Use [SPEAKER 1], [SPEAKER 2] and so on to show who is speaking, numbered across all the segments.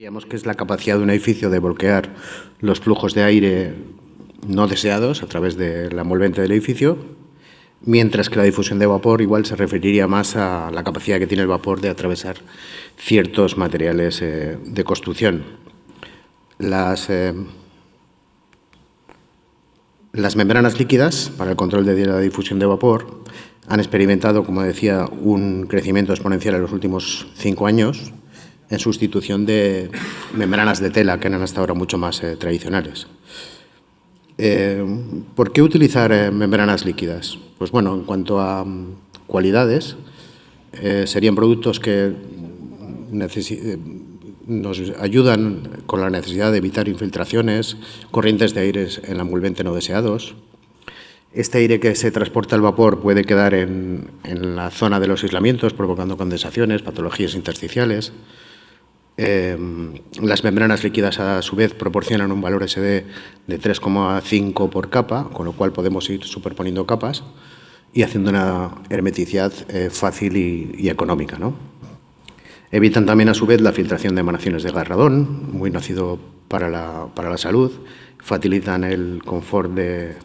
[SPEAKER 1] Digamos que es la capacidad de un edificio de bloquear los flujos de aire no deseados a través de la envolvente del edificio, mientras que la difusión de vapor igual se referiría más a la capacidad que tiene el vapor de atravesar ciertos materiales de construcción. Las membranas líquidas para el control de la difusión de vapor han experimentado, como decía, un crecimiento exponencial en los últimos 5 años, en sustitución de membranas de tela, que eran hasta ahora mucho más tradicionales. ¿Por qué utilizar membranas líquidas? Pues bueno, en cuanto a cualidades, serían productos que nos ayudan con la necesidad de evitar infiltraciones, corrientes de aire en la envolvente no deseados. Este aire que se transporta al vapor puede quedar en la zona de los aislamientos, provocando condensaciones, patologías intersticiales. Las membranas líquidas, a su vez, proporcionan un valor SD de 3,5 por capa, con lo cual podemos ir superponiendo capas y haciendo una hermeticidad fácil y económica, ¿no? Evitan también, a su vez, la filtración de emanaciones de gas radón, muy nocivo para la salud. Facilitan el confort de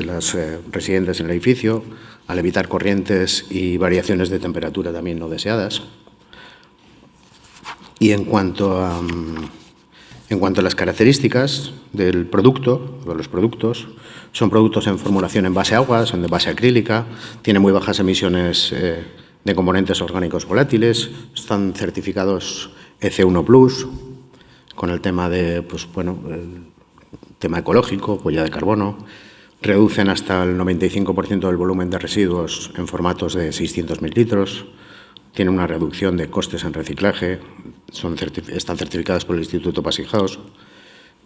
[SPEAKER 1] los residentes en el edificio, al evitar corrientes y variaciones de temperatura también no deseadas. Y en cuanto a las características del producto, de los productos, son productos en formulación en base a agua, son de base acrílica, tienen muy bajas emisiones de componentes orgánicos volátiles, están certificados EC1+, con el tema de, pues bueno, el tema ecológico, huella de carbono, reducen hasta el 95% del volumen de residuos en formatos de 600.000 litros, tienen una reducción de costes en reciclaje, están certificadas por el Instituto Passivhaus House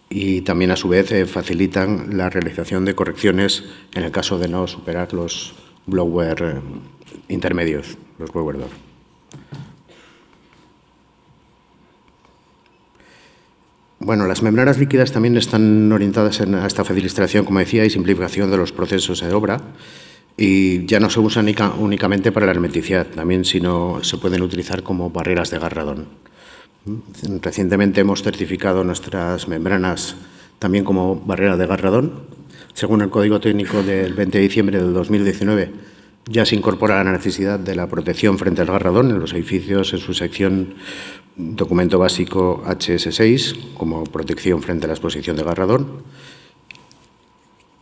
[SPEAKER 1] y también, a su vez, facilitan la realización de correcciones en el caso de no superar los blower intermedios, los blower door. Bueno, las membranas líquidas también están orientadas a esta facilitación, como decía, y simplificación de los procesos de obra. Y ya no se usan únicamente para la hermeticidad, también sino se pueden utilizar como barreras de gas radón. Recientemente hemos certificado nuestras membranas también como barrera de gas radón. Según el Código Técnico del 20 de diciembre del 2019, ya se incorpora la necesidad de la protección frente al gas radón en los edificios en su sección documento básico HS6 como protección frente a la exposición de gas radón.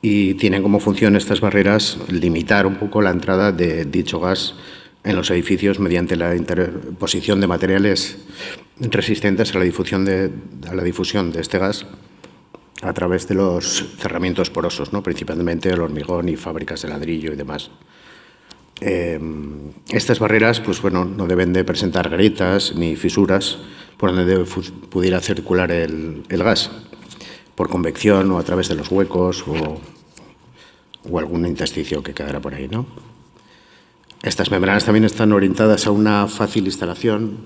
[SPEAKER 1] Y tienen como función estas barreras limitar un poco la entrada de dicho gas en los edificios mediante la interposición de materiales resistentes a la difusión de este gas a través de los cerramientos porosos, ¿no? Principalmente el hormigón y fábricas de ladrillo y demás. Estas barreras, pues bueno, no deben de presentar grietas ni fisuras por donde pudiera circular el gas, por convección o a través de los huecos o algún intersticio que quedará por ahí, ¿no? Estas membranas también están orientadas a una fácil instalación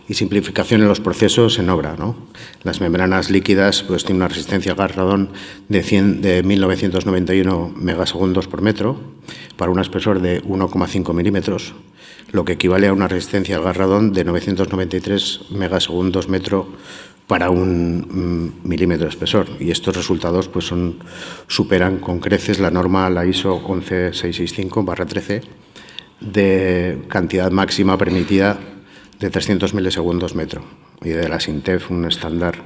[SPEAKER 1] y simplificación en los procesos en obra, ¿no? Las membranas líquidas pues tienen una resistencia al gas radón de 1991 megasegundos por metro para un espesor de 1,5 milímetros, lo que equivale a una resistencia al gas radón de 993 megasegundos metro para un milímetro de espesor. Y estos resultados pues superan con creces la norma, la ISO 11665/13, de cantidad máxima permitida de 300 milisegundos metro y de la SINTEF un estándar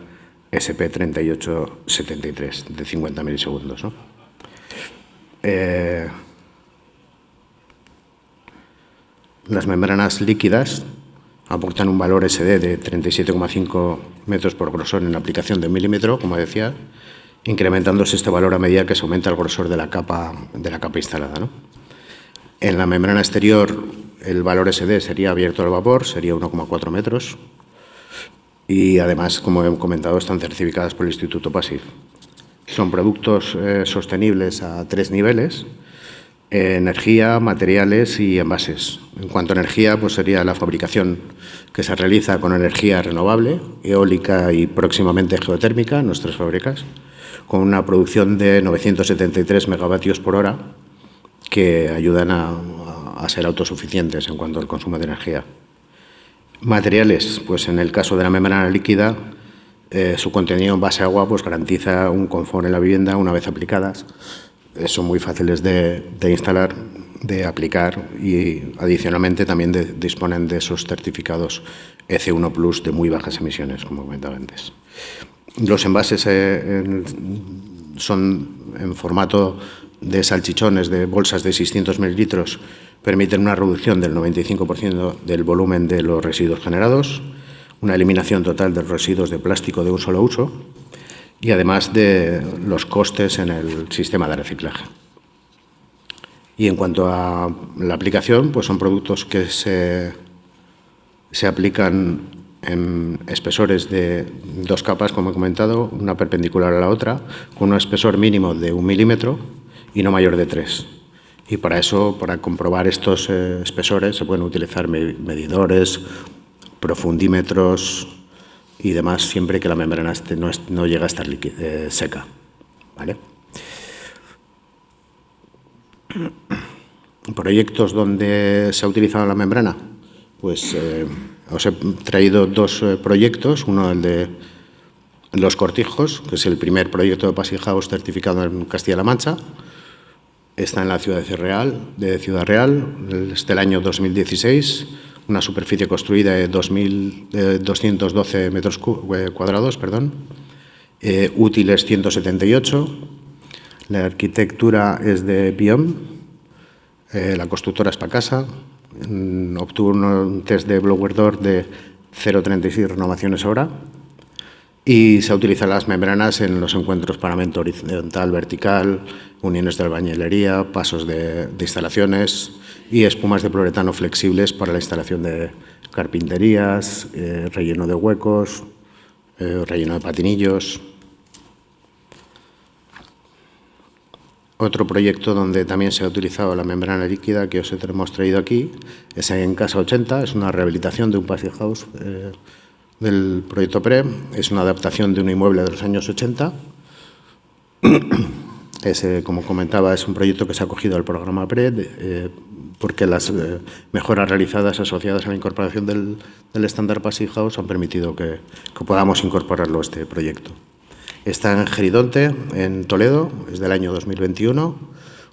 [SPEAKER 1] SP3873 de 50 milisegundos, ¿no? Las membranas líquidas aportan un valor SD de 37,5 metros por grosor en la aplicación de 1 milímetro, como decía, incrementándose este valor a medida que se aumenta el grosor de la capa instalada, ¿no? En la membrana exterior el valor SD sería abierto al vapor, sería 1,4 metros y además, como he comentado, están certificadas por el Instituto Passivhaus. Son productos sostenibles a 3 niveles: energía, materiales y envases. En cuanto a energía, pues sería la fabricación que se realiza con energía renovable, eólica y próximamente geotérmica en nuestras fábricas, con una producción de 973 megavatios por hora que ayudan a ser autosuficientes en cuanto al consumo de energía. Materiales, pues en el caso de la membrana líquida, su contenido en base a agua pues garantiza un confort en la vivienda una vez aplicadas. Son muy fáciles de instalar, de aplicar y adicionalmente también disponen de esos certificados EC1 Plus de muy bajas emisiones, como comentaba antes. Los envases son en formato de salchichones, de bolsas de 600 mililitros, permiten una reducción del 95% del volumen de los residuos generados, una eliminación total de los residuos de plástico de un solo uso y además de los costes en el sistema de reciclaje. Y en cuanto a la aplicación, pues son productos que se aplican en espesores de 2 capas, como he comentado, una perpendicular a la otra, con un espesor mínimo de 1 milímetro y no mayor de 3. Y para eso, para comprobar estos espesores, se pueden utilizar medidores, profundímetros y demás, siempre que la membrana no llegue a estar seca, ¿vale? Proyectos donde se ha utilizado la membrana, pues os he traído 2 proyectos, uno el de Los Cortijos, que es el primer proyecto de Passive House certificado en Castilla-La Mancha. Está en la ciudad de Ciudad Real, es del año 2016, una superficie construida de 212 metros cuadrados, útiles 178. La arquitectura es de BIOM, la constructora es Pacasa, obtuvo un test de blower door de 0,36 renovaciones hora y se utilizan las membranas en los encuentros paramento horizontal, vertical, uniones de albañilería, pasos de instalaciones y espumas de poliuretano flexibles para la instalación de carpinterías, relleno de huecos, relleno de patinillos. Otro proyecto donde también se ha utilizado la membrana líquida que os hemos traído aquí es en Casa 80, es una rehabilitación de un Passive House del proyecto PRE, es una adaptación de un inmueble de los años 80. Como comentaba, es un proyecto que se ha acogido al programa PRE porque las mejoras realizadas asociadas a la incorporación del estándar Passive House han permitido que podamos incorporarlo a este proyecto. Está en Geridonte, en Toledo, es del año 2021,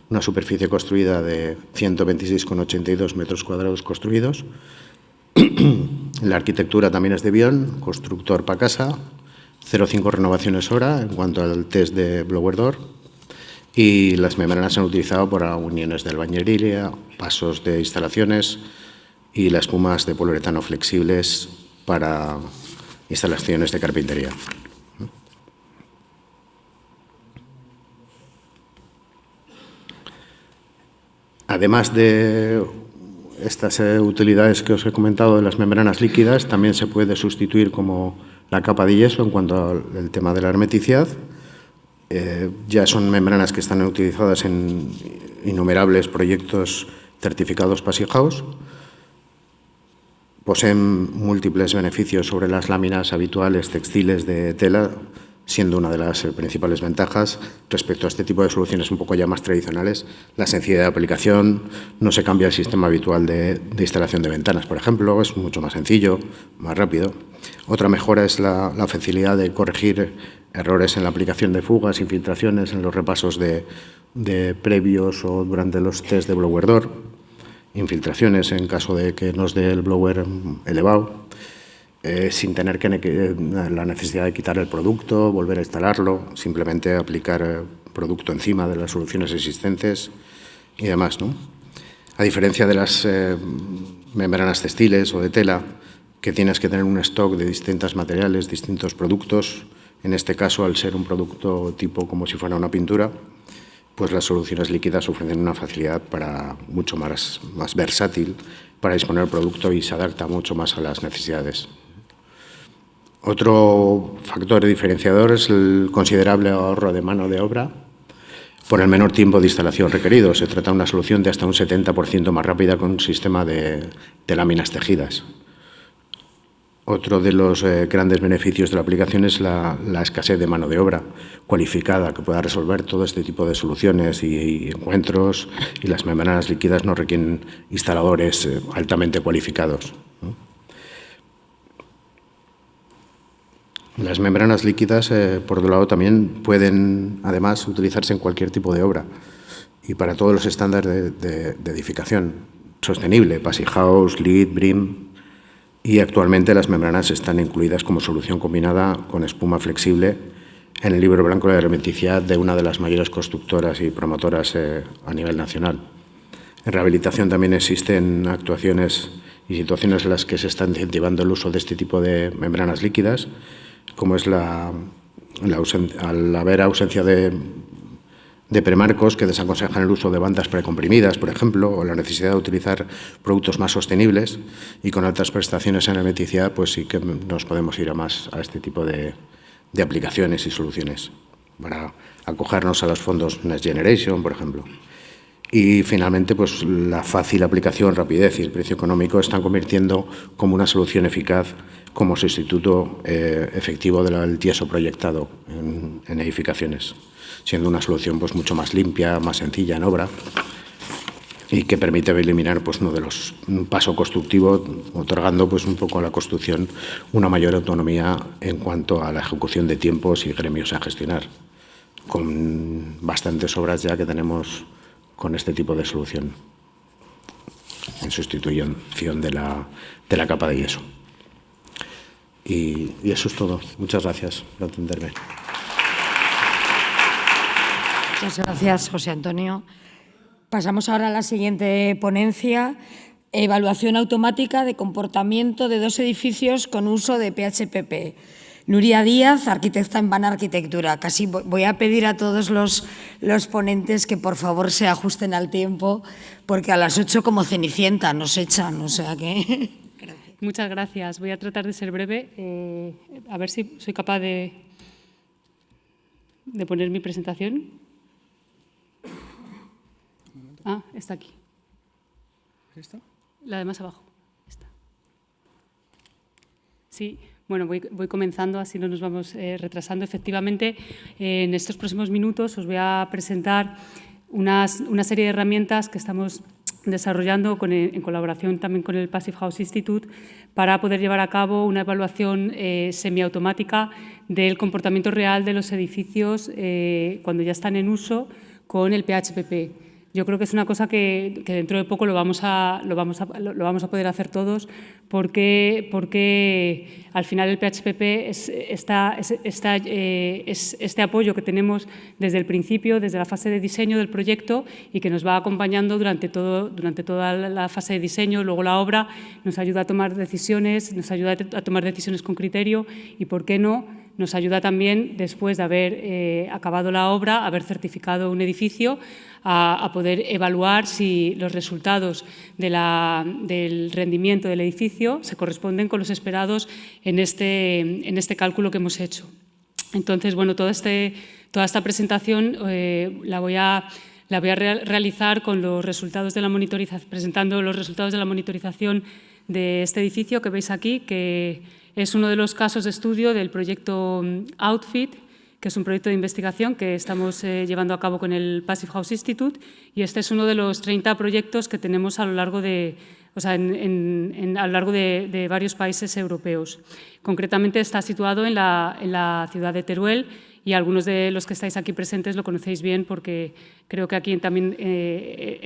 [SPEAKER 1] una superficie construida de 126,82 metros cuadrados construidos. La arquitectura también es de BIOM, constructor Pacasa, 0,5 renovaciones hora en cuanto al test de blower door. Y las membranas se han utilizado para uniones de albañilería, pasos de instalaciones y las espumas de poliuretano flexibles para instalaciones de carpintería. Además de estas utilidades que os he comentado de las membranas líquidas, también se puede sustituir como la capa de yeso en cuanto al tema de la hermeticidad. Ya son membranas que están utilizadas en innumerables proyectos certificados Passive House. Poseen múltiples beneficios sobre las láminas habituales textiles de tela, siendo una de las principales ventajas respecto a este tipo de soluciones un poco ya más tradicionales, la sencillez de aplicación, no se cambia el sistema habitual de instalación de ventanas, por ejemplo, es mucho más sencillo, más rápido. Otra mejora es la facilidad de corregir errores en la aplicación de fugas, infiltraciones, en los repasos de previos o durante los test de blower door, infiltraciones en caso de que nos dé el blower elevado. Sin tener la necesidad de quitar el producto, volver a instalarlo, simplemente aplicar producto encima de las soluciones existentes y demás, ¿no? A diferencia de las membranas textiles o de tela, que tienes que tener un stock de distintos materiales, distintos productos, en este caso, al ser un producto tipo como si fuera una pintura, pues las soluciones líquidas ofrecen una facilidad mucho más versátil para disponer del producto y se adapta mucho más a las necesidades. Otro factor diferenciador es el considerable ahorro de mano de obra por el menor tiempo de instalación requerido. Se trata de una solución de hasta un 70% más rápida con un sistema de láminas tejidas. Otro de los grandes beneficios de la aplicación es la escasez de mano de obra cualificada que pueda resolver todo este tipo de soluciones y encuentros, y las membranas líquidas no requieren instaladores altamente cualificados, ¿no? Las membranas líquidas, por otro lado, también pueden, además, utilizarse en cualquier tipo de obra y para todos los estándares de edificación sostenible, Passivhaus House, LEED, BREEAM, y actualmente las membranas están incluidas como solución combinada con espuma flexible en el Libro Blanco de Hermeticidad de una de las mayores constructoras y promotoras a nivel nacional. En rehabilitación también existen actuaciones y situaciones en las que se está incentivando el uso de este tipo de membranas líquidas, como es al haber ausencia de premarcos que desaconsejan el uso de bandas precomprimidas, por ejemplo, o la necesidad de utilizar productos más sostenibles, y con altas prestaciones en hermeticidad, pues sí que nos podemos ir a este tipo de aplicaciones y soluciones para acogernos a los fondos Next Generation, por ejemplo. Y finalmente, pues la fácil aplicación, rapidez y el precio económico están convirtiendo como una solución eficaz como sustituto efectivo del tieso proyectado en edificaciones, siendo una solución pues mucho más limpia, más sencilla en obra y que permite eliminar pues un paso constructivo, otorgando pues un poco a la construcción una mayor autonomía en cuanto a la ejecución de tiempos y gremios a gestionar, con bastantes obras ya que tenemos con este tipo de solución en sustitución de la capa de yeso. Y eso es todo. Muchas gracias por atenderme.
[SPEAKER 2] Muchas gracias, José Antonio. Pasamos ahora a la siguiente ponencia: evaluación automática de comportamiento de 2 edificios con uso de PHPP. Nuria Díaz, arquitecta en Vana Arquitectura. Casi voy a pedir a todos los ponentes que por favor se ajusten al tiempo, porque a las 8 como Cenicienta nos echan, o sea que… Gracias.
[SPEAKER 3] Muchas gracias. Voy a tratar de ser breve, a ver si soy capaz de poner mi presentación. Ah, está aquí.
[SPEAKER 4] ¿Esta?
[SPEAKER 3] La de más abajo. Esta. Sí. Bueno, voy comenzando, así no nos vamos retrasando. Efectivamente, en estos próximos minutos os voy a presentar una serie de herramientas que estamos desarrollando en colaboración también con el Passivhaus Institute para poder llevar a cabo una evaluación semiautomática del comportamiento real de los edificios cuando ya están en uso con el PHPP. Yo creo que es una cosa que dentro de poco lo vamos a poder hacer todos, porque al final el PHPP es este apoyo que tenemos desde el principio, desde la fase de diseño del proyecto, y que nos va acompañando durante toda la fase de diseño. Luego la obra nos ayuda a tomar decisiones, con criterio, y, ¿por qué no?, nos ayuda también, después de haber acabado la obra, haber certificado un edificio, a poder evaluar si los resultados del rendimiento del edificio se corresponden con los esperados en este cálculo que hemos hecho. Entonces, bueno, toda esta presentación la voy a realizar con los resultados de la monitorización, presentando los resultados de la monitorización de este edificio que veis aquí, que es uno de los casos de estudio del proyecto Outfit, que es un proyecto de investigación que estamos llevando a cabo con el Passivhaus Institute, y este es uno de los 30 proyectos que tenemos a lo largo de varios países europeos. Concretamente está situado en la ciudad de Teruel, y algunos de los que estáis aquí presentes lo conocéis bien, porque creo que aquí también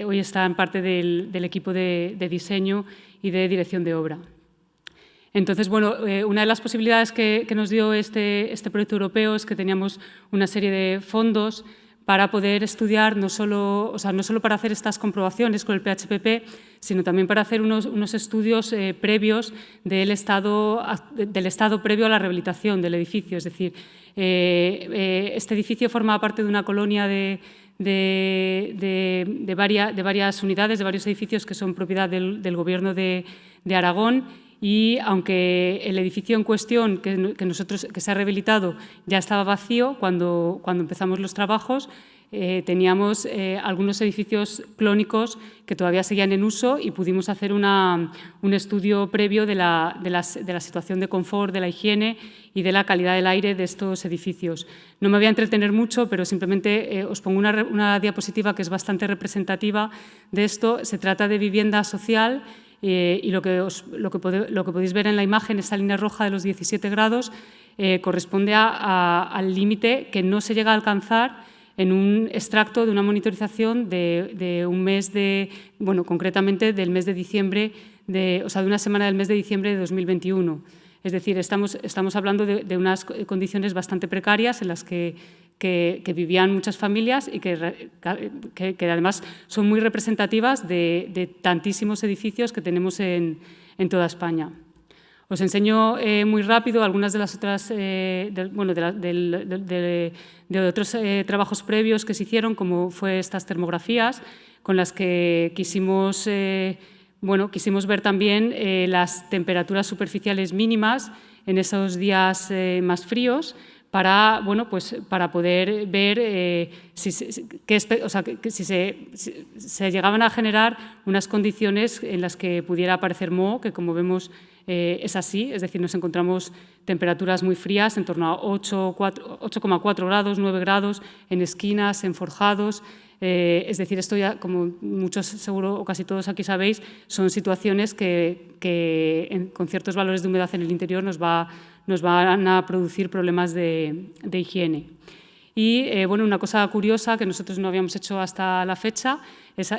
[SPEAKER 3] hoy están parte del equipo de diseño y de dirección de obra. Entonces, bueno, una de las posibilidades que nos dio este proyecto europeo es que teníamos una serie de fondos para poder estudiar, no solo para hacer estas comprobaciones con el PHPP, sino también para hacer unos estudios previos del estado previo a la rehabilitación del edificio. Es decir, este edificio formaba parte de una colonia de varias unidades, de varios edificios que son propiedad del Gobierno de Aragón. Y aunque el edificio en cuestión que se ha rehabilitado ya estaba vacío cuando empezamos los trabajos, teníamos algunos edificios clónicos que todavía seguían en uso, y pudimos hacer un estudio previo de la situación de confort, de la higiene y de la calidad del aire de estos edificios. No me voy a entretener mucho, pero simplemente os pongo una diapositiva que es bastante representativa de esto. Se trata de vivienda social. Y lo que podéis ver en la imagen, esta línea roja de los 17 grados, corresponde al límite que no se llega a alcanzar en un extracto de una monitorización de un mes concretamente del mes de diciembre, de una semana del mes de diciembre de 2021. Es decir, estamos hablando de unas condiciones bastante precarias en las que vivían muchas familias y que además son muy representativas de tantísimos edificios que tenemos en toda España. Os enseño muy rápido algunas de las otras de otros trabajos previos que se hicieron, como fue estas termografías, con las que quisimos ver también las temperaturas superficiales mínimas en esos días más fríos, para poder ver si se llegaban a generar unas condiciones en las que pudiera aparecer moho, que como vemos es así, es decir, nos encontramos temperaturas muy frías, en torno a 8,4 grados, 9 grados, en esquinas, en forjados. Es decir, esto ya, como muchos seguro o casi todos aquí sabéis, son situaciones que con ciertos valores de humedad en el interior nos van a producir problemas de higiene. Y una cosa curiosa que nosotros no habíamos hecho hasta la fecha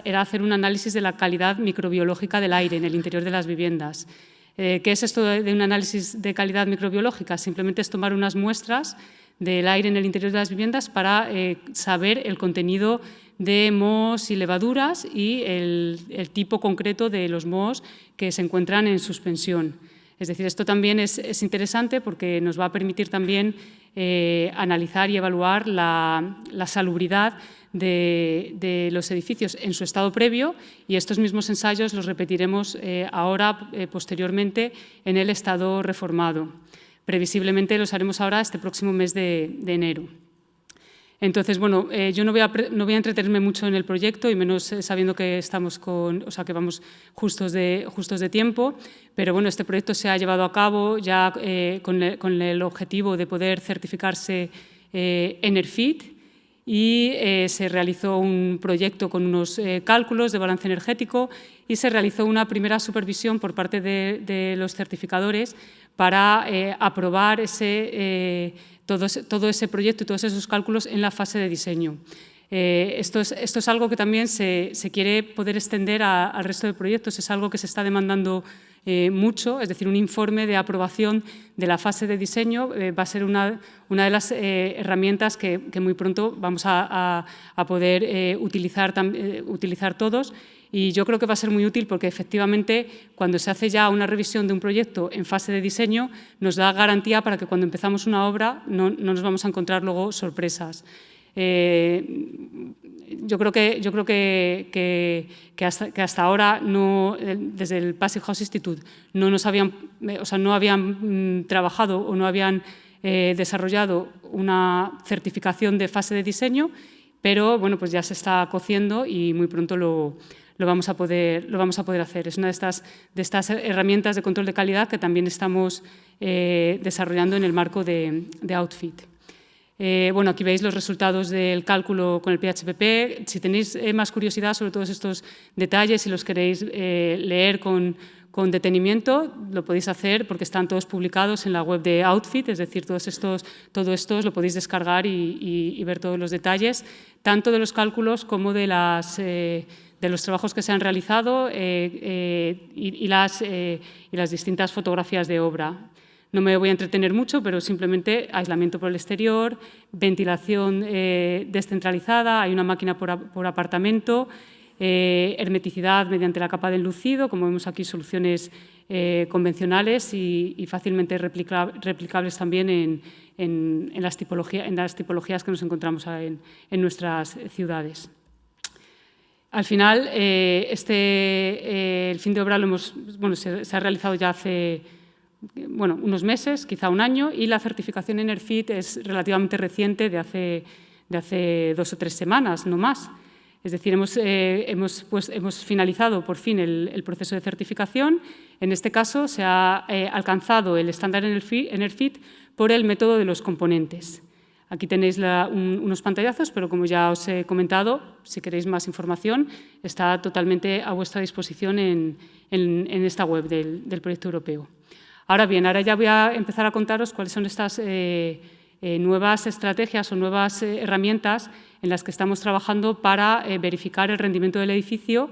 [SPEAKER 3] era hacer un análisis de la calidad microbiológica del aire en el interior de las viviendas. ¿Qué es esto de un análisis de calidad microbiológica? Simplemente es tomar unas muestras del aire en el interior de las viviendas para saber el contenido de mohos y levaduras y el tipo concreto de los mohos que se encuentran en suspensión. Es decir, esto también es interesante porque nos va a permitir también analizar y evaluar la salubridad de los edificios en su estado previo, y estos mismos ensayos los repetiremos ahora, posteriormente, en el estado reformado. Previsiblemente los haremos ahora este próximo mes de enero. Entonces, yo no voy a entretenerme mucho en el proyecto, y menos sabiendo que que vamos justos de tiempo, pero este proyecto se ha llevado a cabo ya con el objetivo de poder certificarse Enerfit, y se realizó un proyecto con unos cálculos de balance energético, y se realizó una primera supervisión por parte de los certificadores para aprobar todo ese proyecto y todos esos cálculos en la fase de diseño. Esto es algo que también se quiere poder extender al resto de proyectos, es algo que se está demandando mucho, es decir, un informe de aprobación de la fase de diseño va a ser una de las herramientas que muy pronto vamos a poder utilizar todos. Y yo creo que va a ser muy útil porque, efectivamente, cuando se hace ya una revisión de un proyecto en fase de diseño, nos da garantía para que cuando empezamos una obra no nos vamos a encontrar luego sorpresas. Yo creo que hasta ahora, desde el Passive House Institute, no habían trabajado o no habían desarrollado una certificación de fase de diseño, pero pues ya se está cociendo y muy pronto lo vamos a poder hacer. Es una de estas herramientas de control de calidad que también estamos desarrollando en el marco de Outfit. Aquí veis los resultados del cálculo con el PHPP. Si tenéis más curiosidad sobre todos estos detalles y los queréis leer con detenimiento, lo podéis hacer porque están todos publicados en la web de Outfit, es decir, todo esto lo podéis descargar y ver todos los detalles, tanto de los cálculos como de los trabajos que se han realizado y las distintas fotografías de obra. No me voy a entretener mucho, pero simplemente aislamiento por el exterior, ventilación descentralizada, hay una máquina por apartamento, hermeticidad mediante la capa de enlucido, como vemos aquí, soluciones convencionales y fácilmente replicables también en las tipologías que nos encontramos en nuestras ciudades. Al final, el fin de obra se ha realizado ya hace unos meses, quizá un año, y la certificación Enerfit es relativamente reciente, de hace 2 o 3 semanas, no más. Es decir, hemos finalizado por fin el proceso de certificación. En este caso se ha alcanzado el estándar Enerfit por el método de los componentes. Aquí tenéis unos pantallazos, pero como ya os he comentado, si queréis más información, está totalmente a vuestra disposición en esta web del proyecto europeo. Ahora bien, ahora ya voy a empezar a contaros cuáles son estas nuevas estrategias o nuevas herramientas en las que estamos trabajando para verificar el rendimiento del edificio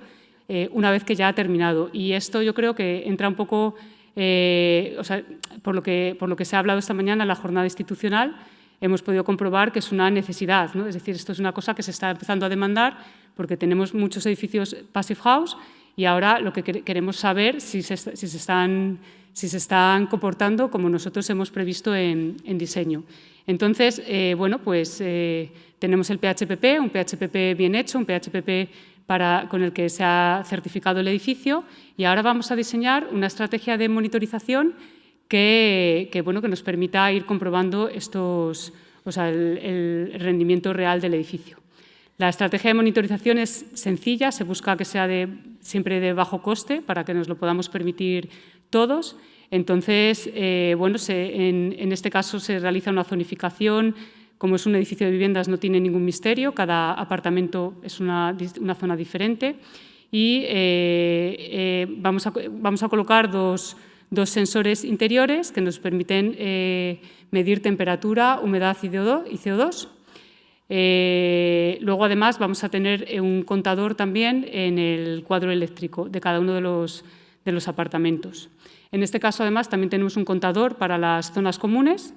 [SPEAKER 3] una vez que ya ha terminado. Y esto yo creo que entra un poco, por lo que se ha hablado esta mañana en la jornada institucional, hemos podido comprobar que es una necesidad, ¿no? Es decir, esto es una cosa que se está empezando a demandar porque tenemos muchos edificios Passive House y ahora lo que queremos saber si se están comportando como nosotros hemos previsto en diseño. Entonces, tenemos el PHPP, un PHPP bien hecho, un PHPP con el que se ha certificado el edificio y ahora vamos a diseñar una estrategia de monitorización que nos permita ir comprobando el rendimiento real del edificio. La estrategia de monitorización es sencilla, se busca que sea siempre de bajo coste para que nos lo podamos permitir todos. Entonces, en este caso se realiza una zonificación. Como es un edificio de viviendas no tiene ningún misterio, cada apartamento es una zona diferente y vamos a colocar dos sensores interiores que nos permiten medir temperatura, humedad y CO2. Luego, además, vamos a tener un contador también en el cuadro eléctrico de cada uno de los apartamentos. En este caso, además, también tenemos un contador para las zonas comunes,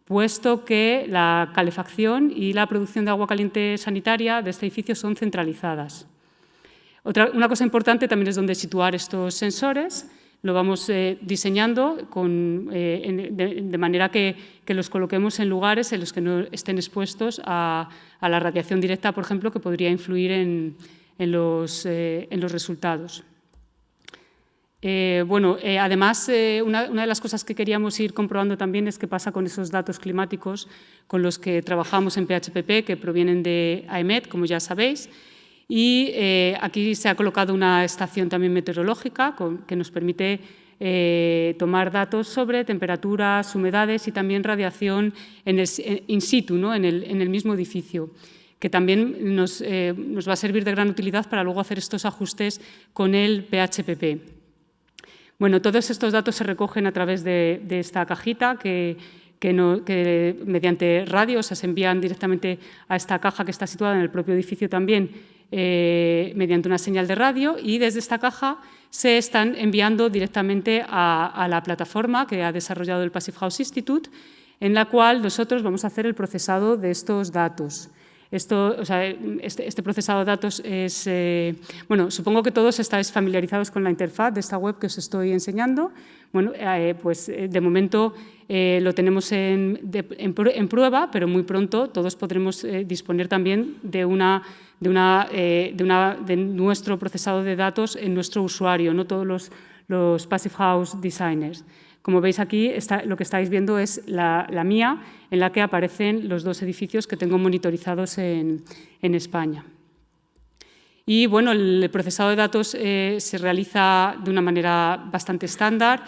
[SPEAKER 3] puesto que la calefacción y la producción de agua caliente sanitaria de este edificio son centralizadas. Una cosa importante también es dónde situar estos sensores. Lo vamos diseñando de manera que los coloquemos en lugares en los que no estén expuestos a la radiación directa, por ejemplo, que podría influir en los resultados. Además, una de las cosas que queríamos ir comprobando también es qué pasa con esos datos climáticos con los que trabajamos en PHPP, que provienen de AEMET, como ya sabéis. Y aquí se ha colocado una estación también meteorológica que nos permite tomar datos sobre temperaturas, humedades y también radiación in situ, ¿no? en el mismo edificio, que también nos va a servir de gran utilidad para luego hacer estos ajustes con el PHPP. Bueno, todos estos datos se recogen a través de esta cajita que mediante radio se envían directamente a esta caja que está situada en el propio edificio también mediante una señal de radio y desde esta caja se están enviando directamente a la plataforma que ha desarrollado el Passive House Institute, en la cual nosotros vamos a hacer el procesado de estos datos. Este procesado de datos es… supongo que todos estáis familiarizados con la interfaz de esta web que os estoy enseñando. De momento lo tenemos en prueba, pero muy pronto todos podremos disponer también de nuestro procesado de datos en nuestro usuario, no todos los Passive House Designers. Como veis aquí, lo que estáis viendo es la mía, en la que aparecen los dos edificios que tengo monitorizados en España. Y el procesado de datos se realiza de una manera bastante estándar,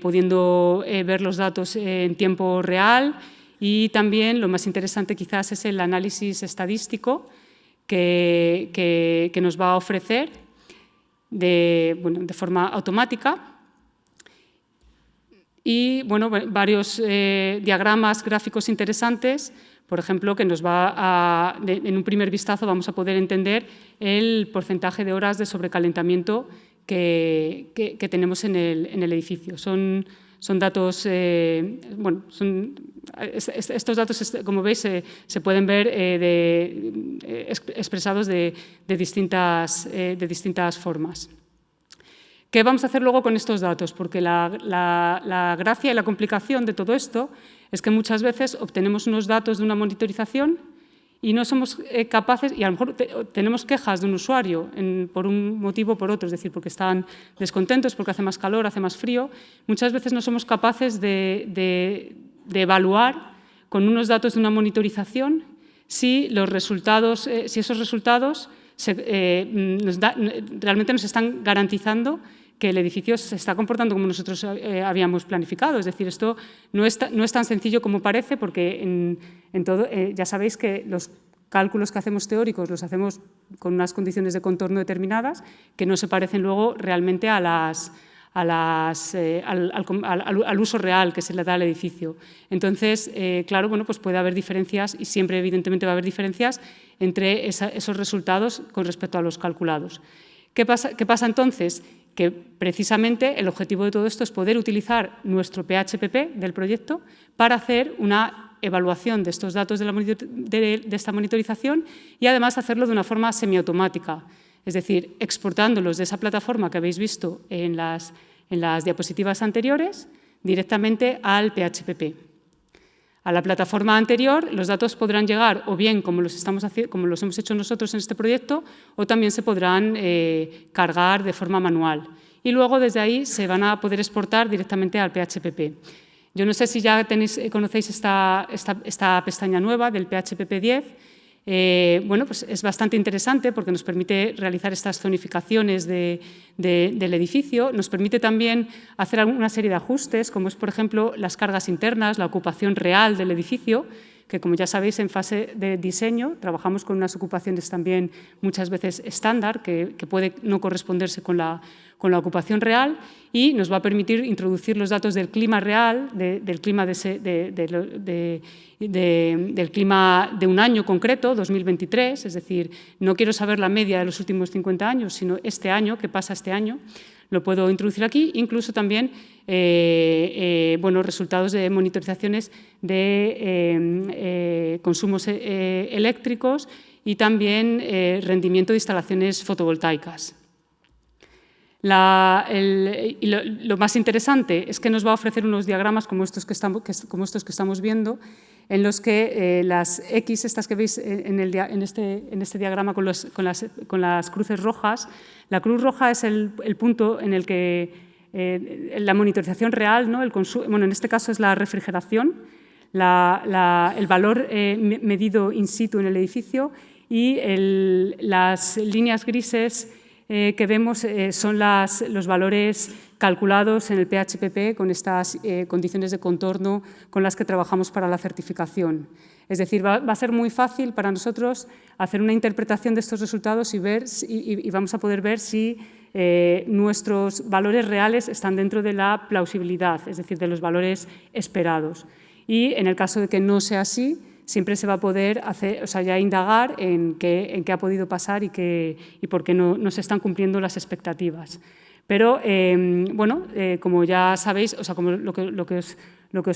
[SPEAKER 3] pudiendo ver los datos en tiempo real y también lo más interesante quizás es el análisis estadístico que nos va a ofrecer de forma automática. Y varios diagramas gráficos interesantes, por ejemplo, que nos va en un primer vistazo vamos a poder entender el porcentaje de horas de sobrecalentamiento que tenemos en el edificio. Son datos, estos datos, como veis, se pueden ver expresados de distintas formas. ¿Qué vamos a hacer luego con estos datos? Porque la gracia y la complicación de todo esto es que muchas veces obtenemos unos datos de una monitorización y no somos capaces, y a lo mejor tenemos quejas de un usuario por un motivo o por otro, es decir, porque están descontentos, porque hace más calor, hace más frío. Muchas veces no somos capaces de evaluar con unos datos de una monitorización si esos resultados realmente nos están garantizando que el edificio se está comportando como nosotros habíamos planificado. Es decir, esto no es tan sencillo como parece, porque ya sabéis que los cálculos que hacemos teóricos los hacemos con unas condiciones de contorno determinadas que no se parecen luego realmente a al uso real que se le da al edificio. Entonces, claro, bueno, pues puede haber diferencias y siempre evidentemente va a haber diferencias entre esos resultados con respecto a los calculados. ¿Qué pasa entonces? Que precisamente el objetivo de todo esto es poder utilizar nuestro PHPP del proyecto para hacer una evaluación de estos datos de esta monitorización y además hacerlo de una forma semiautomática. Es decir, exportándolos de esa plataforma que habéis visto en las diapositivas anteriores directamente al PHPP. A la plataforma anterior los datos podrán llegar o bien como los hemos hecho nosotros en este proyecto o también se podrán cargar de forma manual. Y luego desde ahí se van a poder exportar directamente al PHPP. Yo no sé si ya conocéis esta pestaña nueva del PHPP 10. Bueno, pues es bastante interesante porque nos permite realizar estas zonificaciones del edificio, nos permite también hacer una serie de ajustes, como es, por ejemplo, las cargas internas, la ocupación real del edificio, que, como ya sabéis, en fase de diseño trabajamos con unas ocupaciones también muchas veces estándar, que puede no corresponderse con la ocupación real, y nos va a permitir introducir los datos del clima real, del clima del clima de un año concreto, 2023, es decir, no quiero saber la media de los últimos 50 años, sino este año, qué pasa este año, lo puedo introducir aquí, incluso también resultados de monitorizaciones de consumos eléctricos y también rendimiento de instalaciones fotovoltaicas. Lo más interesante es que nos va a ofrecer unos diagramas como estos que estamos viendo, en los que las X, estas que veis en este diagrama con las cruces rojas, la cruz roja es el punto en el que la monitorización real, ¿no? En este caso es la refrigeración, el valor medido in situ en el edificio, y las líneas grises que vemos son los valores calculados en el PHPP con estas condiciones de contorno con las que trabajamos para la certificación. Es decir, va a ser muy fácil para nosotros hacer una interpretación de estos resultados y vamos a poder ver si nuestros valores reales están dentro de la plausibilidad, es decir, de los valores esperados. Y en el caso de que no sea así, siempre se va a poder ya indagar en qué ha podido pasar y por qué no se están cumpliendo las expectativas. Pero, como ya sabéis, como lo que os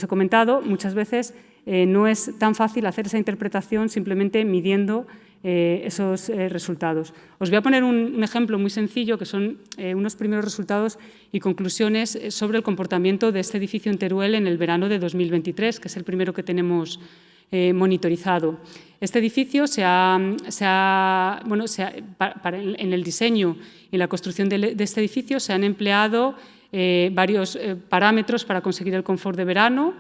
[SPEAKER 3] he comentado, muchas veces no es tan fácil hacer esa interpretación simplemente midiendo esos resultados. Os voy a poner un ejemplo muy sencillo, que son unos primeros resultados y conclusiones sobre el comportamiento de este edificio en Teruel en el verano de 2023, que es el primero que tenemos monitorizado. Este edificio en el diseño y la construcción de este edificio se han empleado varios parámetros para conseguir el confort de verano,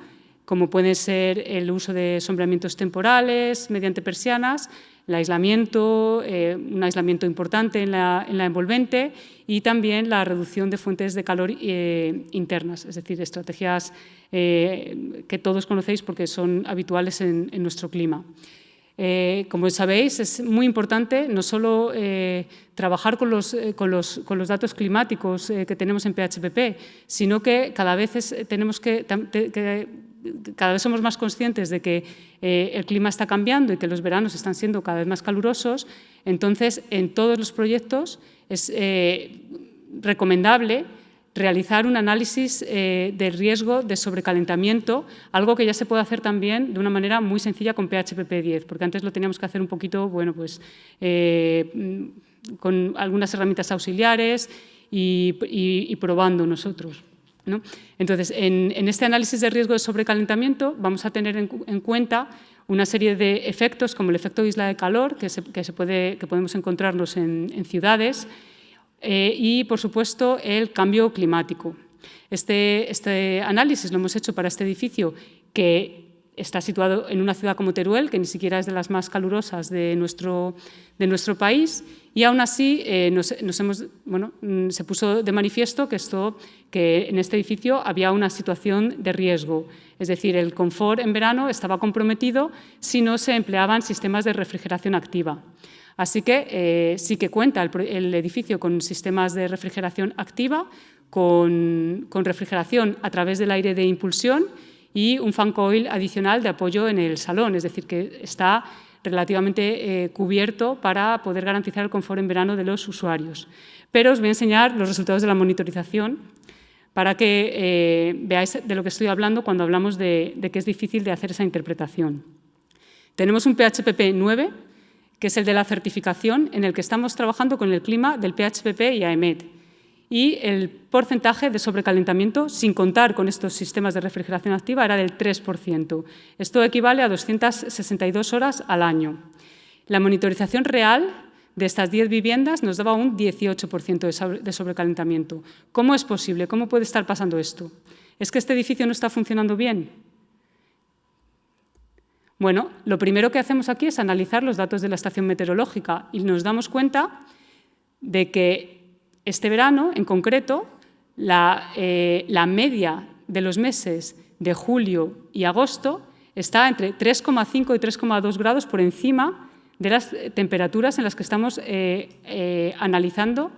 [SPEAKER 3] como puede ser el uso de sombreamientos temporales mediante persianas, el aislamiento, un aislamiento importante en la envolvente, y también la reducción de fuentes de calor internas, es decir, estrategias que todos conocéis porque son habituales en nuestro clima. Como sabéis, es muy importante no solo trabajar con los datos climáticos que tenemos en PHPP, sino que cada vez somos más conscientes de que el clima está cambiando y que los veranos están siendo cada vez más calurosos. Entonces, en todos los proyectos es recomendable realizar un análisis de riesgo de sobrecalentamiento, algo que ya se puede hacer también de una manera muy sencilla con PHPP 10, porque antes lo teníamos que hacer un poquito, con algunas herramientas auxiliares y probando nosotros, ¿no? Entonces, en este análisis de riesgo de sobrecalentamiento vamos a tener en cuenta una serie de efectos, como el efecto isla de calor, que podemos encontrarnos en ciudades, y, por supuesto, el cambio climático. Este análisis lo hemos hecho para este edificio, que está situado en una ciudad como Teruel, que ni siquiera es de las más calurosas de nuestro país, y aún así se puso de manifiesto que en este edificio había una situación de riesgo. Es decir, el confort en verano estaba comprometido si no se empleaban sistemas de refrigeración activa. Así que sí que cuenta el edificio con sistemas de refrigeración activa, con refrigeración a través del aire de impulsión y un fan coil adicional de apoyo en el salón, es decir, que está relativamente cubierto para poder garantizar el confort en verano de los usuarios. Pero os voy a enseñar los resultados de la monitorización para que veáis de lo que estoy hablando cuando hablamos de que es difícil de hacer esa interpretación. Tenemos un PHPP 9, que es el de la certificación, en el que estamos trabajando con el clima del PHPP y AEMET. Y el porcentaje de sobrecalentamiento, sin contar con estos sistemas de refrigeración activa, era del 3%. Esto equivale a 262 horas al año. La monitorización real de estas 10 viviendas nos daba un 18% de sobrecalentamiento. ¿Cómo es posible? ¿Cómo puede estar pasando esto? ¿Es que este edificio no está funcionando bien? Bueno, lo primero que hacemos aquí es analizar los datos de la estación meteorológica y nos damos cuenta de que este verano, en concreto, la media de los meses de julio y agosto está entre 3,5 y 3,2 grados por encima de las temperaturas en las que estamos analizando,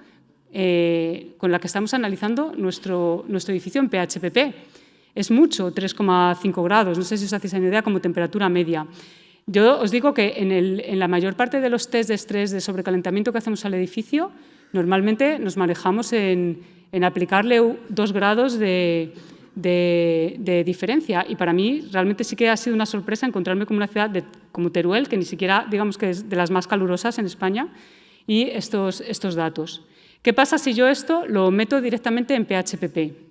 [SPEAKER 3] con la que estamos analizando nuestro edificio en PHPP. Es mucho, 3,5 grados, no sé si os hacéis una idea como temperatura media. Yo os digo que en la mayor parte de los test de estrés de sobrecalentamiento que hacemos al edificio, normalmente nos manejamos en aplicarle 2 grados de diferencia. Y para mí realmente sí que ha sido una sorpresa encontrarme con una ciudad como Teruel, que ni siquiera digamos que es de las más calurosas en España, y estos datos. ¿Qué pasa si yo esto lo meto directamente en PHPP?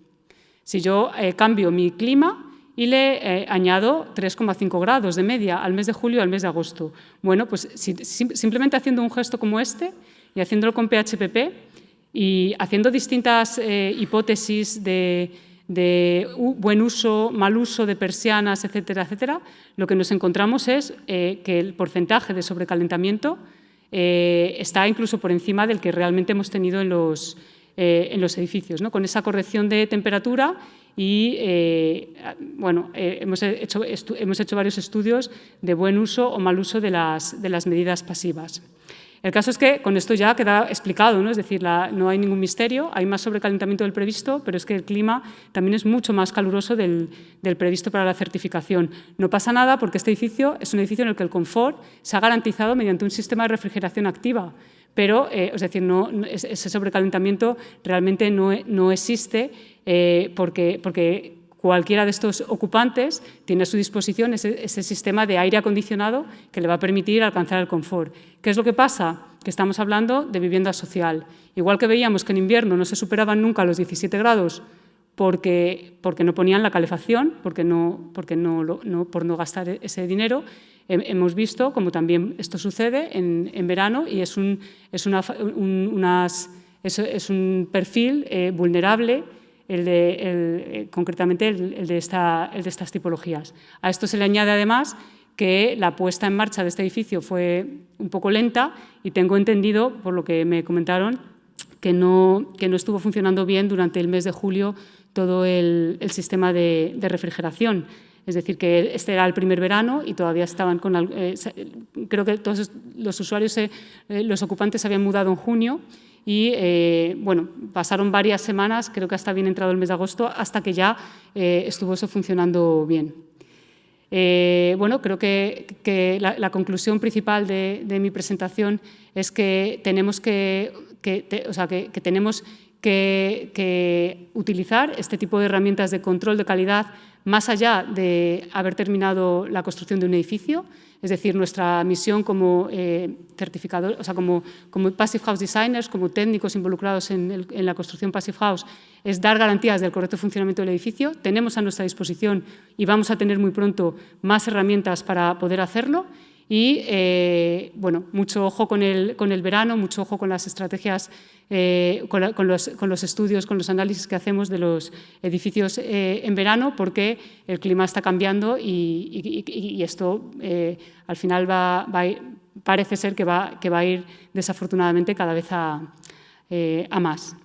[SPEAKER 3] Si yo cambio mi clima y le añado 3,5 grados de media al mes de julio y al mes de agosto. Bueno, pues simplemente haciendo un gesto como este y haciéndolo con PHPP y haciendo distintas hipótesis de buen uso, mal uso de persianas, etcétera, etcétera, lo que nos encontramos es que el porcentaje de sobrecalentamiento está incluso por encima del que realmente hemos tenido en los edificios, ¿no? Con esa corrección de temperatura y hemos hecho varios estudios de buen uso o mal uso de las medidas pasivas. El caso es que con esto ya queda explicado, ¿no? Es decir, no hay ningún misterio, hay más sobrecalentamiento del previsto, pero es que el clima también es mucho más caluroso del previsto para la certificación. No pasa nada porque este edificio es un edificio en el que el confort se ha garantizado mediante un sistema de refrigeración activa, pero es decir, ese sobrecalentamiento realmente no existe porque cualquiera de estos ocupantes tiene a su disposición ese sistema de aire acondicionado que le va a permitir alcanzar el confort. ¿Qué es lo que pasa? Que estamos hablando de vivienda social. Igual que veíamos que en invierno no se superaban nunca los 17 grados porque no ponían la calefacción, por no gastar ese dinero, hemos visto como también esto sucede en verano y es un perfil vulnerable concretamente el de estas tipologías. A esto se le añade además que la puesta en marcha de este edificio fue un poco lenta y tengo entendido, por lo que me comentaron, que no estuvo funcionando bien durante el mes de julio todo el sistema de refrigeración. Es decir, que este era el primer verano y todavía estaban creo que todos los usuarios, los ocupantes se habían mudado en junio y pasaron varias semanas, creo que hasta bien entrado el mes de agosto, hasta que ya estuvo eso funcionando bien. Creo que la conclusión principal de mi presentación es que tenemos que utilizar este tipo de herramientas de control de calidad más allá de haber terminado la construcción de un edificio. Es decir, nuestra misión como certificador, como Passive House Designers, como técnicos involucrados en la construcción Passive House, es dar garantías del correcto funcionamiento del edificio. Tenemos a nuestra disposición y vamos a tener muy pronto más herramientas para poder hacerlo. Y, mucho ojo con el verano, mucho ojo con las estrategias, con los estudios, con los análisis que hacemos de los edificios en verano, porque el clima está cambiando y esto al final parece ser que va a ir desafortunadamente cada vez a más.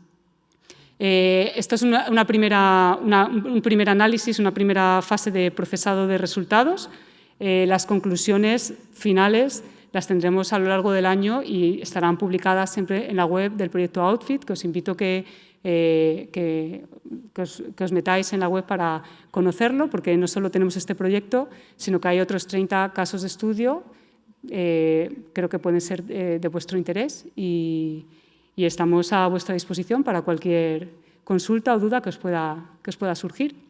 [SPEAKER 3] Esto es un primer análisis, una primera fase de procesado de resultados. Las conclusiones finales las tendremos a lo largo del año y estarán publicadas siempre en la web del proyecto Outfit, que os invito que que os metáis en la web para conocerlo, porque no solo tenemos este proyecto, sino que hay otros 30 casos de estudio. Creo que pueden ser de vuestro interés y estamos a vuestra disposición para cualquier consulta o duda que os pueda surgir.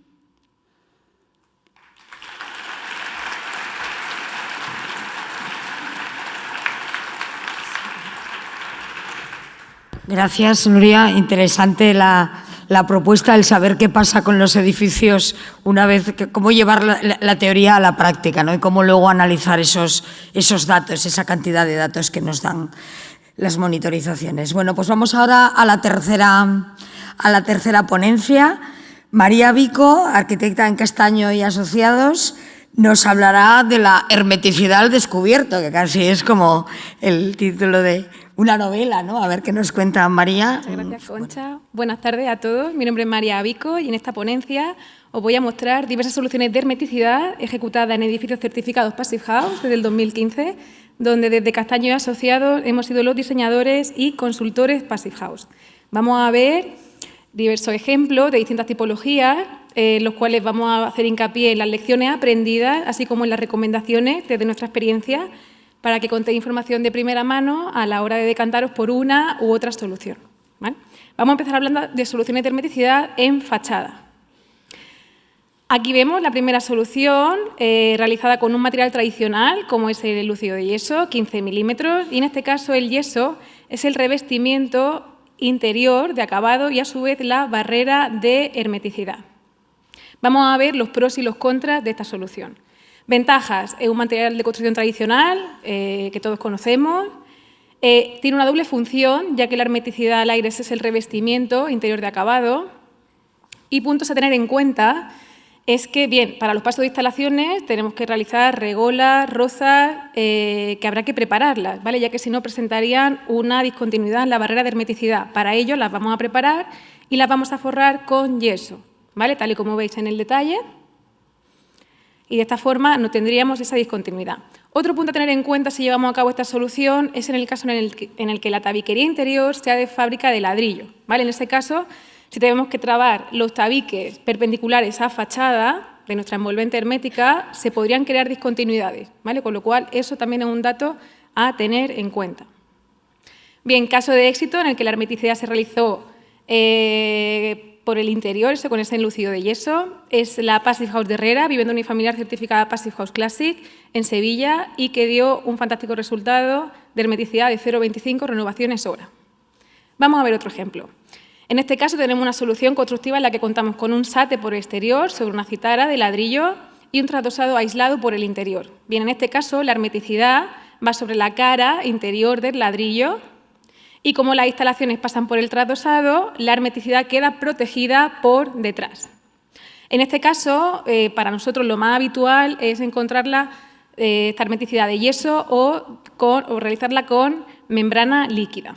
[SPEAKER 2] Gracias, Nuria. Interesante la propuesta, el saber qué pasa con los edificios una vez, cómo llevar la teoría a la práctica, ¿no? Y cómo luego analizar esos datos, esa cantidad de datos que nos dan las monitorizaciones. Bueno, pues vamos ahora a la tercera ponencia. María Vico, arquitecta en Castaño y Asociados, nos hablará de la hermeticidad al descubierto, que casi es como el título de una novela, ¿no? A ver qué nos cuenta María.
[SPEAKER 5] Muchas gracias, Concha. Buenas tardes a todos. Mi nombre es María Vico y en esta ponencia os voy a mostrar diversas soluciones de hermeticidad ejecutadas en edificios certificados Passive House desde el 2015, donde desde Castaño y Asociados hemos sido los diseñadores y consultores Passive House. Vamos a ver diversos ejemplos de distintas tipologías, los cuales vamos a hacer hincapié en las lecciones aprendidas, así como en las recomendaciones desde nuestra experiencia, para que contéis información de primera mano a la hora de decantaros por una u otra solución, ¿vale? Vamos a empezar hablando de soluciones de hermeticidad en fachada. Aquí vemos la primera solución realizada con un material tradicional, como es el lúcido de yeso, 15 milímetros, y en este caso el yeso es el revestimiento interior de acabado y a su vez la barrera de hermeticidad. Vamos a ver los pros y los contras de esta solución. Ventajas: es un material de construcción tradicional que todos conocemos. Tiene una doble función, ya que la hermeticidad al aire es el revestimiento interior de acabado. Y puntos a tener en cuenta es que, bien, para los pasos de instalaciones tenemos que realizar regolas, rozas, que habrá que prepararlas, ¿vale? Ya que si no presentarían una discontinuidad en la barrera de hermeticidad. Para ello las vamos a preparar y las vamos a forrar con yeso, ¿vale? Tal y como veis en el detalle. Y de esta forma no tendríamos esa discontinuidad. Otro punto a tener en cuenta si llevamos a cabo esta solución es en el caso en el que la tabiquería interior sea de fábrica de ladrillo, ¿vale? En este caso, si tenemos que trabar los tabiques perpendiculares a fachada de nuestra envolvente hermética, se podrían crear discontinuidades, ¿vale? Con lo cual, eso también es un dato a tener en cuenta. Bien, caso de éxito en el que la hermeticidad se realizó por el interior, eso con ese enlucido de yeso, es la Passive House de Herrera, vivienda unifamiliar certificada Passive House Classic en Sevilla, y que dio un fantástico resultado de hermeticidad de 0,25 renovaciones hora. Vamos a ver otro ejemplo. En este caso tenemos una solución constructiva en la que contamos con un SATE por el exterior sobre una citara de ladrillo y un trasdosado aislado por el interior. Bien, en este caso la hermeticidad va sobre la cara interior del ladrillo, y como las instalaciones pasan por el trasdosado, la hermeticidad queda protegida por detrás. En este caso, para nosotros lo más habitual es encontrarla, esta hermeticidad de yeso o realizarla con membrana líquida.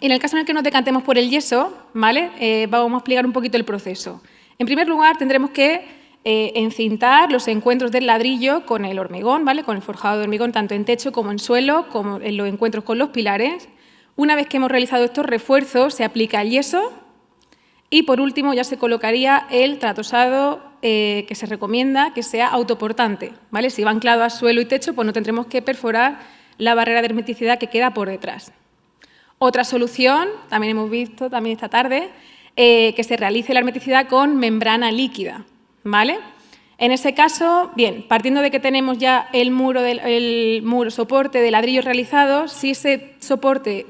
[SPEAKER 5] En el caso en el que nos decantemos por el yeso, ¿vale? Vamos a explicar un poquito el proceso. En primer lugar, tendremos que encintar los encuentros del ladrillo con el hormigón, ¿vale? Con el forjado de hormigón, tanto en techo como en suelo, como en los encuentros con los pilares. Una vez que hemos realizado estos refuerzos, se aplica el yeso y, por último, ya se colocaría el trasdosado que se recomienda que sea autoportante, ¿vale? Si va anclado a suelo y techo, pues no tendremos que perforar la barrera de hermeticidad que queda por detrás. Otra solución, también hemos visto también esta tarde, que se realice la hermeticidad con membrana líquida, ¿vale? En ese caso, bien, partiendo de que tenemos ya el muro soporte de ladrillo realizado, si ese soporte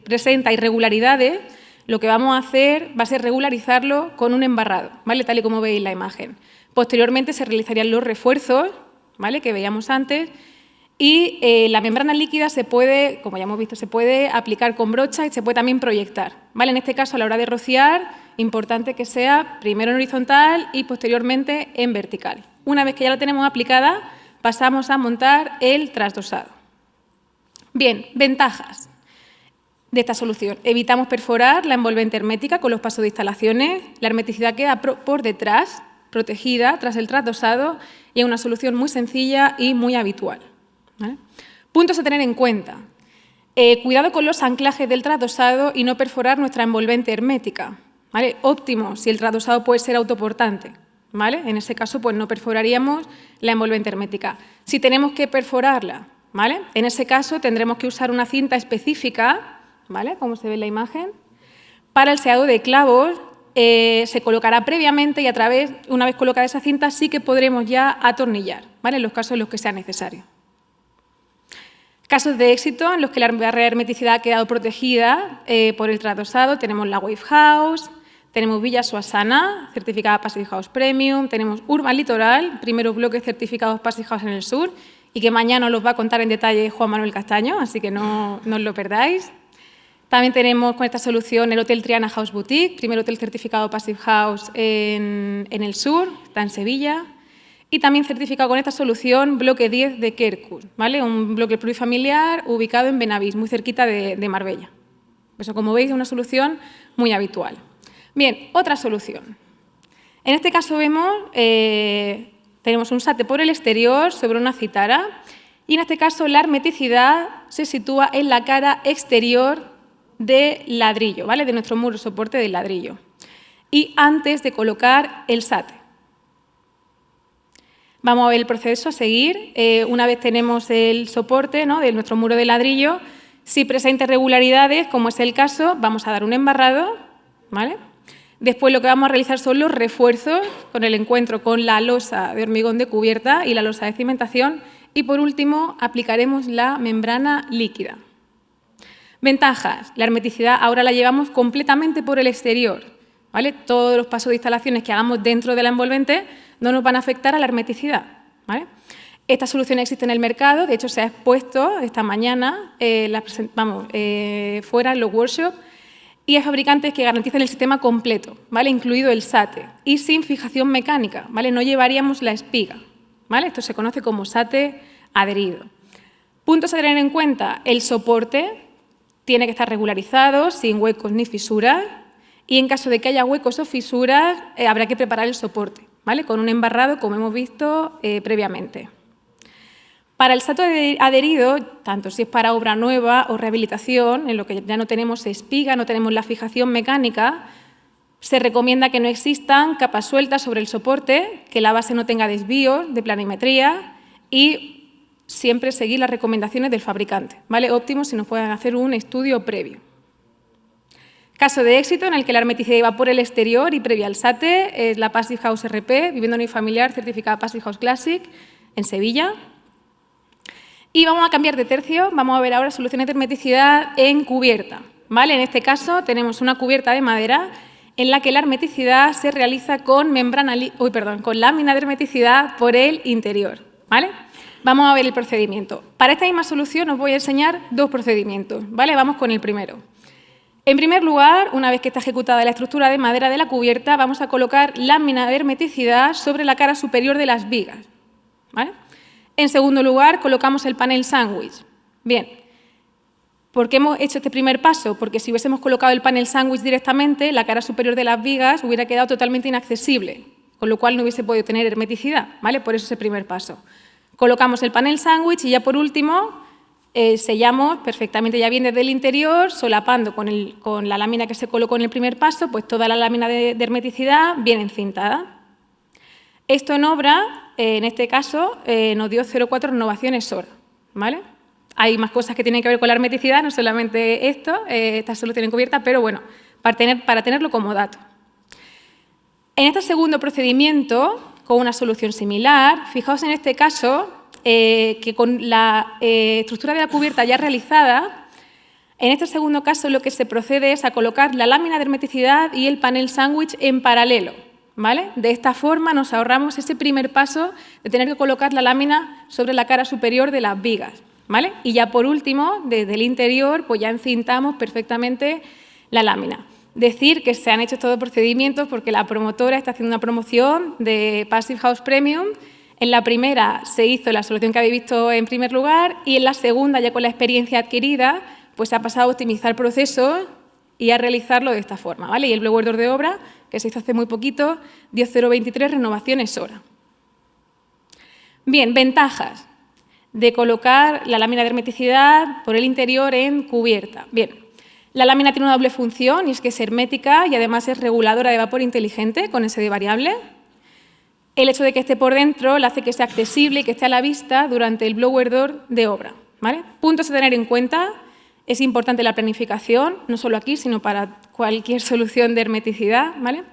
[SPEAKER 5] presenta irregularidades, lo que vamos a hacer va a ser regularizarlo con un embarrado, ¿vale? Tal y como veis en la imagen. Posteriormente se realizarían los refuerzos, ¿vale? Que veíamos antes, y la membrana líquida se puede, como ya hemos visto, se puede aplicar con brocha y se puede también proyectar, ¿vale? En este caso, a la hora de rociar, importante que sea primero en horizontal y posteriormente en vertical. Una vez que ya la tenemos aplicada, pasamos a montar el trasdosado. Bien, ventajas de esta solución. Evitamos perforar la envolvente hermética con los pasos de instalaciones. La hermeticidad queda por detrás, protegida tras el trasdosado, y es una solución muy sencilla y muy habitual, ¿vale? Puntos a tener en cuenta. Cuidado con los anclajes del tradosado y no perforar nuestra envolvente hermética, ¿vale? Óptimo si el tradosado puede ser autoportante, ¿vale? En ese caso, pues no perforaríamos la envolvente hermética. Si tenemos que perforarla, ¿vale? En ese caso tendremos que usar una cinta específica, ¿vale? Como se ve en la imagen. Para el sellado de clavos se colocará previamente y una vez colocada esa cinta, sí que podremos ya atornillar, ¿vale? En los casos en los que sea necesario. Casos de éxito en los que la barrera de hermeticidad ha quedado protegida por el tradosado, tenemos la Wave House, tenemos Villa Suasana, certificada Passive House Premium, tenemos Urban Litoral, primeros bloques certificados Passive House en el sur, y que mañana os los va a contar en detalle Juan Manuel Castaño, así que no os lo perdáis. También tenemos con esta solución el Hotel Triana House Boutique, primer hotel certificado Passive House en el sur, está en Sevilla. Y también certificado con esta solución bloque 10 de Kerkus, ¿vale? Un bloque plurifamiliar ubicado en Benavís, muy cerquita de Marbella. Eso, como veis, es una solución muy habitual. Bien, otra solución. En este caso vemos, tenemos un SATE por el exterior sobre una citara y en este caso la hermeticidad se sitúa en la cara exterior de ladrillo, ¿vale? De nuestro muro soporte de ladrillo. Y antes de colocar el SATE. Vamos a ver el proceso a seguir. Una vez tenemos el soporte, ¿no?, de nuestro muro de ladrillo, si presenta irregularidades, como es el caso, vamos a dar un embarrado, ¿vale? Después lo que vamos a realizar son los refuerzos con el encuentro con la losa de hormigón de cubierta y la losa de cimentación y, por último, aplicaremos la membrana líquida. Ventajas. La hermeticidad ahora la llevamos completamente por el exterior, ¿vale? Todos los pasos de instalaciones que hagamos dentro de la envolvente no nos van a afectar a la hermeticidad, ¿vale? Esta solución existe en el mercado, de hecho se ha expuesto esta mañana fuera en los workshops y hay fabricantes que garantizan el sistema completo, ¿vale? Incluido el SATE y sin fijación mecánica, ¿vale? No llevaríamos la espiga, ¿vale? Esto se conoce como SATE adherido. Puntos a tener en cuenta: el soporte tiene que estar regularizado, sin huecos ni fisuras, y en caso de que haya huecos o fisuras habrá que preparar el soporte, ¿vale? Con un embarrado, como hemos visto previamente. Para el SATE adherido, tanto si es para obra nueva o rehabilitación, en lo que ya no tenemos espiga, no tenemos la fijación mecánica, se recomienda que no existan capas sueltas sobre el soporte, que la base no tenga desvíos de planimetría y siempre seguir las recomendaciones del fabricante, ¿vale? Óptimo si nos pueden hacer un estudio previo. Caso de éxito en el que la hermeticidad iba por el exterior y previa al SATE es la Passive House RP, vivienda unifamiliar certificada Passive House Classic, en Sevilla. Y vamos a cambiar de tercio, vamos a ver ahora soluciones de hermeticidad en cubierta, ¿vale? En este caso tenemos una cubierta de madera en la que la hermeticidad se realiza con lámina de hermeticidad por el interior, ¿vale? Vamos a ver el procedimiento. Para esta misma solución os voy a enseñar dos procedimientos, ¿vale? Vamos con el primero. En primer lugar, una vez que está ejecutada la estructura de madera de la cubierta, vamos a colocar lámina de hermeticidad sobre la cara superior de las vigas, ¿vale? En segundo lugar, colocamos el panel sándwich. Bien, ¿por qué hemos hecho este primer paso? Porque si hubiésemos colocado el panel sándwich directamente, la cara superior de las vigas hubiera quedado totalmente inaccesible, con lo cual no hubiese podido tener hermeticidad, ¿vale? Por eso ese primer paso. Colocamos el panel sándwich y ya por último sellamos perfectamente ya bien desde el interior, solapando con la lámina que se colocó en el primer paso, pues toda la lámina de hermeticidad bien encintada. Esto en obra, en este caso, nos dio 0,4 renovaciones hora, ¿vale? Hay más cosas que tienen que ver con la hermeticidad, no solamente esto, esta solución encubierta, pero bueno, para tenerlo como dato. En este segundo procedimiento, con una solución similar, fijaos en este caso que con la estructura de la cubierta ya realizada, en este segundo caso lo que se procede es a colocar la lámina de hermeticidad y el panel sándwich en paralelo, ¿vale? De esta forma nos ahorramos ese primer paso de tener que colocar la lámina sobre la cara superior de las vigas, ¿vale? Y ya por último, desde el interior, pues ya encintamos perfectamente la lámina. Decir que se han hecho estos procedimientos porque la promotora está haciendo una promoción de Passive House Premium. En la primera se hizo la solución que habéis visto en primer lugar y en la segunda, ya con la experiencia adquirida, pues se ha pasado a optimizar procesos y a realizarlo de esta forma, ¿vale? Y el Blue Order de obra, que se hizo hace muy poquito, dio 0,23 renovaciones hora. Bien, ventajas. de colocar la lámina de hermeticidad por el interior en cubierta. Bien, la lámina tiene una doble función y es que es hermética y además es reguladora de vapor inteligente con SD variable. El hecho de que esté por dentro le hace que sea accesible y que esté a la vista durante el blower door de obra, ¿vale? Puntos a tener en cuenta: es importante la planificación, no solo aquí, sino para cualquier solución de hermeticidad, ¿vale?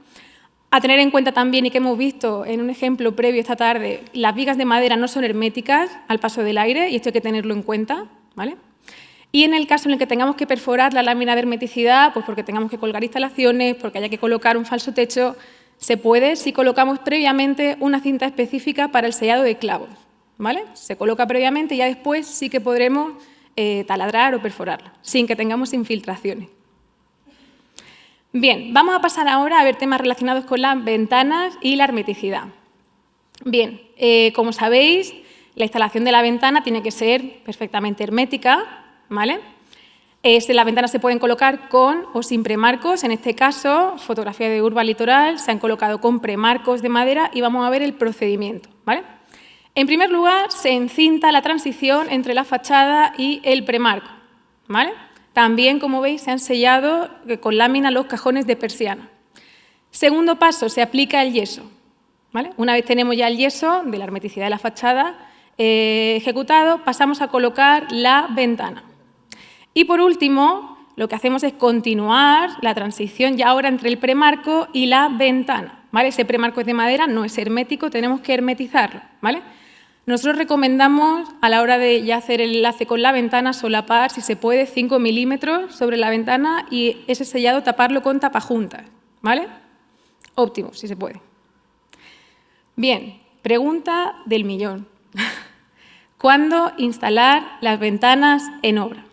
[SPEAKER 5] A tener en cuenta también, y que hemos visto en un ejemplo previo esta tarde, las vigas de madera no son herméticas al paso del aire y esto hay que tenerlo en cuenta, ¿vale? Y en el caso en el que tengamos que perforar la lámina de hermeticidad, pues porque tengamos que colgar instalaciones, porque haya que colocar un falso techo, se puede si colocamos previamente una cinta específica para el sellado de clavos, ¿vale? Se coloca previamente y ya después sí que podremos taladrar o perforarla, sin que tengamos infiltraciones. Bien, vamos a pasar ahora a ver temas relacionados con las ventanas y la hermeticidad. Bien, como sabéis, la instalación de la ventana tiene que ser perfectamente hermética, ¿vale? Las ventanas se pueden colocar con o sin premarcos. En este caso, fotografía de Urba Litoral, se han colocado con premarcos de madera y vamos a ver el procedimiento, ¿vale? En primer lugar, se encinta la transición entre la fachada y el premarco, ¿vale? También, como veis, se han sellado con lámina los cajones de persiana. Segundo paso, se aplica el yeso, ¿vale? Una vez tenemos ya el yeso de la hermeticidad de la fachada ejecutado, pasamos a colocar la ventana. Y por último, lo que hacemos es continuar la transición ya ahora entre el premarco y la ventana, ¿vale? Ese premarco es de madera, no es hermético, tenemos que hermetizarlo, ¿vale? Nosotros recomendamos, a la hora de ya hacer el enlace con la ventana, solapar, si se puede, 5 milímetros sobre la ventana y ese sellado taparlo con tapajuntas, ¿vale? Óptimo, si se puede. Bien, pregunta del millón. ¿Cuándo instalar las ventanas en obra?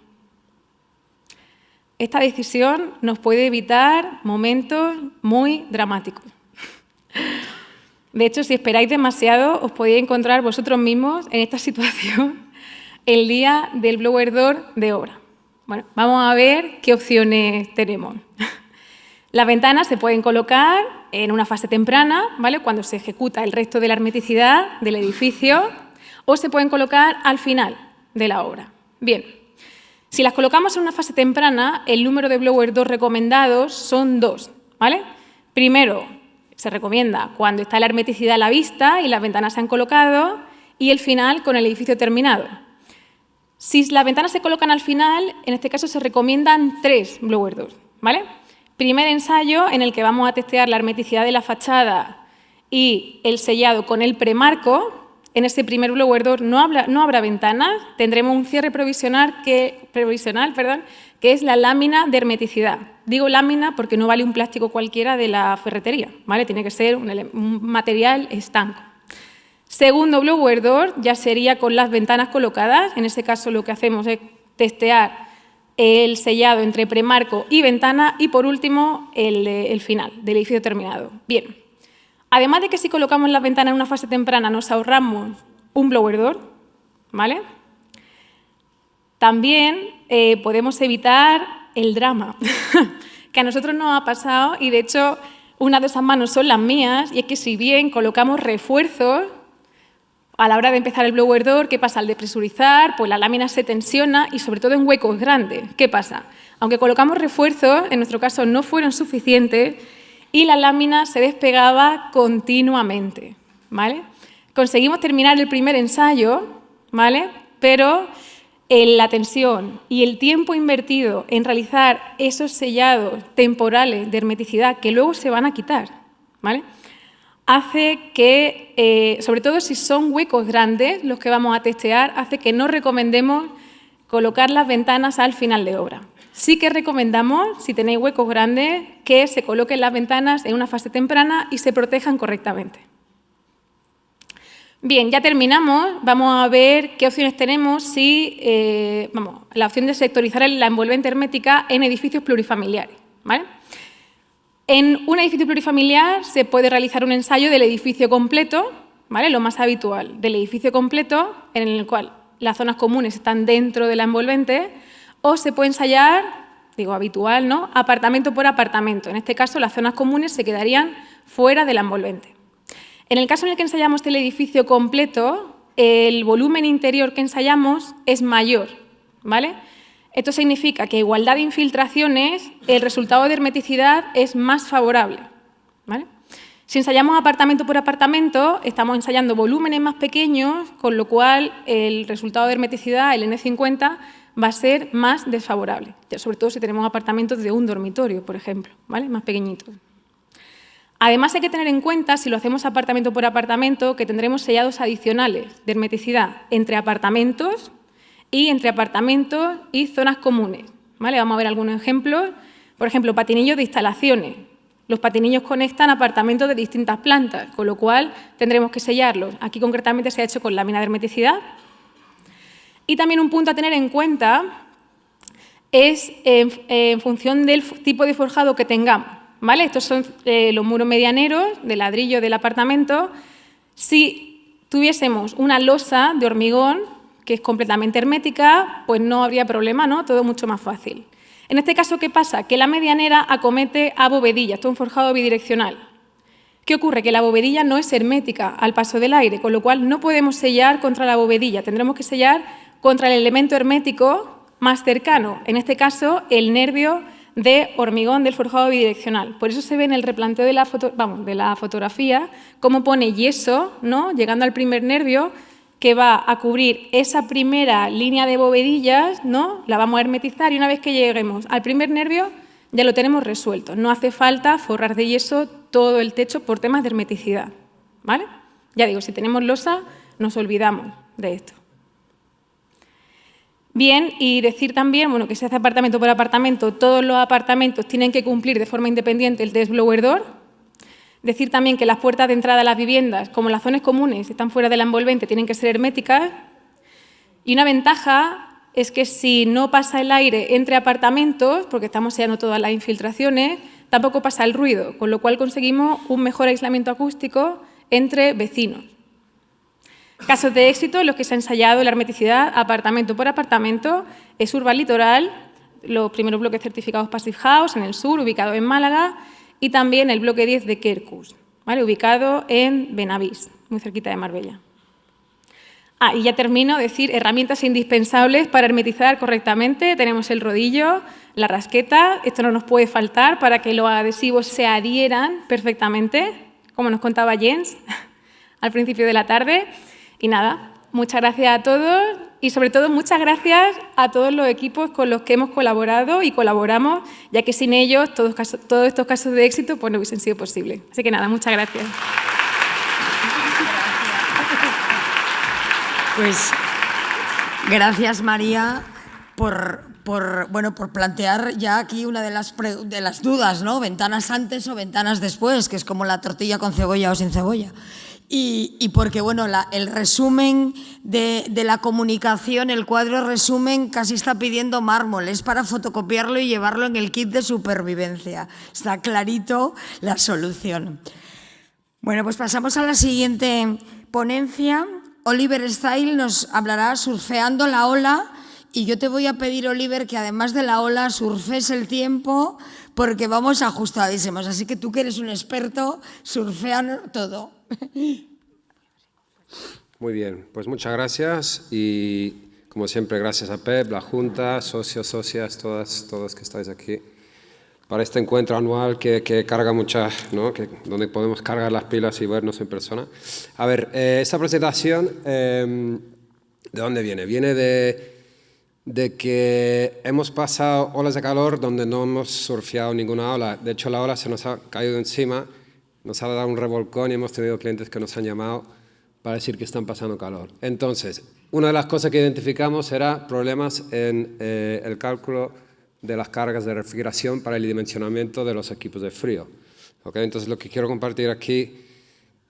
[SPEAKER 5] Esta decisión nos puede evitar momentos muy dramáticos. De hecho, si esperáis demasiado, os podéis encontrar vosotros mismos en esta situación el día del blower door de obra. Bueno, vamos a ver qué opciones tenemos. Las ventanas se pueden colocar en una fase temprana, ¿vale? Cuando se ejecuta el resto de la hermeticidad del edificio, o se pueden colocar al final de la obra. Bien. Si las colocamos en una fase temprana, el número de blower door recomendados son 2, ¿vale? Primero, se recomienda cuando está la hermeticidad a la vista y las ventanas se han colocado, y el final con el edificio terminado. Si las ventanas se colocan al final, en este caso se recomiendan 3 blower doors, ¿vale? Primer ensayo en el que vamos a testear la hermeticidad de la fachada y el sellado con el premarco. En ese primer blower door no habrá ventanas, tendremos un cierre provisional, que es la lámina de hermeticidad. Digo lámina porque no vale un plástico cualquiera de la ferretería, ¿vale? Tiene que ser un material estanco. Segundo blower door ya sería con las ventanas colocadas. En ese caso lo que hacemos es testear el sellado entre premarco y ventana y, por último, el final del edificio terminado. Bien. Además de que si colocamos las ventanas en una fase temprana nos ahorramos un blower door, ¿vale? También podemos evitar el drama que a nosotros nos ha pasado y, de hecho, una de esas manos son las mías, y es que si bien colocamos refuerzos a la hora de empezar el blower door, ¿qué pasa? Al despresurizar, pues la lámina se tensiona y sobre todo en huecos grandes. ¿Qué pasa? Aunque colocamos refuerzos, en nuestro caso no fueron suficientes, y la lámina se despegaba continuamente, ¿vale? Conseguimos terminar el primer ensayo, ¿vale? Pero la tensión y el tiempo invertido en realizar esos sellados temporales de hermeticidad que luego se van a quitar, ¿vale? Hace que, sobre todo si son huecos grandes los que vamos a testear, hace que no recomendemos colocar las ventanas al final de obra. Sí que recomendamos, si tenéis huecos grandes, que se coloquen las ventanas en una fase temprana y se protejan correctamente. Bien, ya terminamos. Vamos a ver qué opciones tenemos si, la opción de sectorizar la envolvente hermética en edificios plurifamiliares, ¿vale? En un edificio plurifamiliar se puede realizar un ensayo del edificio completo, ¿vale? Lo más habitual, del edificio completo, en el cual las zonas comunes están dentro de la envolvente, o se puede ensayar, digo habitual, ¿no?, apartamento por apartamento. En este caso, las zonas comunes se quedarían fuera de la envolvente. En el caso en el que ensayamos el edificio completo, el volumen interior que ensayamos es mayor, ¿vale? Esto significa que a igualdad de infiltraciones, el resultado de hermeticidad es más favorable, ¿vale? Si ensayamos apartamento por apartamento, estamos ensayando volúmenes más pequeños, con lo cual el resultado de hermeticidad, el N50, va a ser más desfavorable, sobre todo si tenemos apartamentos de un dormitorio, por ejemplo, ¿vale? Más pequeñitos. Además, hay que tener en cuenta, si lo hacemos apartamento por apartamento, que tendremos sellados adicionales de hermeticidad entre apartamentos y zonas comunes, ¿vale? Vamos a ver algunos ejemplos. Por ejemplo, patinillos de instalaciones. Los patinillos conectan apartamentos de distintas plantas, con lo cual tendremos que sellarlos. Aquí concretamente se ha hecho con lámina de hermeticidad. Y también un punto a tener en cuenta es en función del tipo de forjado que tengamos, ¿vale? Estos son los muros medianeros de ladrillo del apartamento. Si tuviésemos una losa de hormigón que es completamente hermética, pues no habría problema, ¿no? Todo mucho más fácil. En este caso, ¿qué pasa? Que la medianera acomete a bovedilla, esto es un forjado bidireccional. ¿Qué ocurre? Que la bovedilla no es hermética al paso del aire, con lo cual no podemos sellar contra la bovedilla, tendremos que sellar contra el elemento hermético más cercano, en este caso el nervio de hormigón del forjado bidireccional. Por eso se ve en el replanteo de la fotografía cómo pone yeso, ¿no? Llegando al primer nervio, que va a cubrir esa primera línea de bovedillas, ¿no? La vamos a hermetizar y una vez que lleguemos al primer nervio ya lo tenemos resuelto. No hace falta forrar de yeso todo el techo por temas de hermeticidad, ¿vale? Ya digo, si tenemos losa, nos olvidamos de esto. Bien, y decir también, bueno, que se hace apartamento por apartamento, todos los apartamentos tienen que cumplir de forma independiente el test blower door. Decir también que las puertas de entrada a las viviendas, como las zonas comunes, están fuera de la envolvente, tienen que ser herméticas. Y una ventaja es que si no pasa el aire entre apartamentos, porque estamos sellando todas las infiltraciones, tampoco pasa el ruido, con lo cual conseguimos un mejor aislamiento acústico entre vecinos. Casos de éxito en los que se ha ensayado la hermeticidad apartamento por apartamento es Urban Litoral, los primeros bloques certificados Passive House en el sur, ubicado en Málaga, y también el bloque 10 de Quercus, ¿vale? Ubicado en Benavís, muy cerquita de Marbella. Y ya termino, decir herramientas indispensables para hermetizar correctamente. Tenemos el rodillo, la rasqueta, esto no nos puede faltar para que los adhesivos se adhieran perfectamente, como nos contaba Jens al principio de la tarde. Y nada, muchas gracias a todos y sobre todo muchas gracias a todos los equipos con los que hemos colaborado y colaboramos, ya que sin ellos todos estos casos de éxito pues no hubiesen sido posibles. Así que nada, muchas gracias.
[SPEAKER 2] Pues gracias, María, por plantear ya aquí una de las dudas, ¿no? Ventanas antes o ventanas después, que es como la tortilla con cebolla o sin cebolla. Y porque, bueno, el resumen de la comunicación, el cuadro resumen, casi está pidiendo mármol. Es para fotocopiarlo y llevarlo en el kit de supervivencia. Está clarito la solución. Bueno, pues pasamos a la siguiente ponencia. Oliver Style nos hablará surfeando la ola. Y yo te voy a pedir, Oliver, que además de la ola surfes el tiempo, porque vamos ajustadísimos. Así que tú, que eres un experto, surfean todo.
[SPEAKER 6] Muy bien, pues muchas gracias y como siempre gracias a Pep, la Junta, socios, socias, todos que estáis aquí para este encuentro anual que carga muchas, ¿no? Donde podemos cargar las pilas y vernos en persona. A ver, esta presentación, ¿de dónde viene? Viene de que hemos pasado olas de calor donde no hemos surfeado ninguna ola. De hecho, la ola se nos ha caído encima, nos ha dado un revolcón y hemos tenido clientes que nos han llamado para decir que están pasando calor. Entonces, una de las cosas que identificamos era problemas en el cálculo de las cargas de refrigeración para el dimensionamiento de los equipos de frío. ¿Okay? Entonces, lo que quiero compartir aquí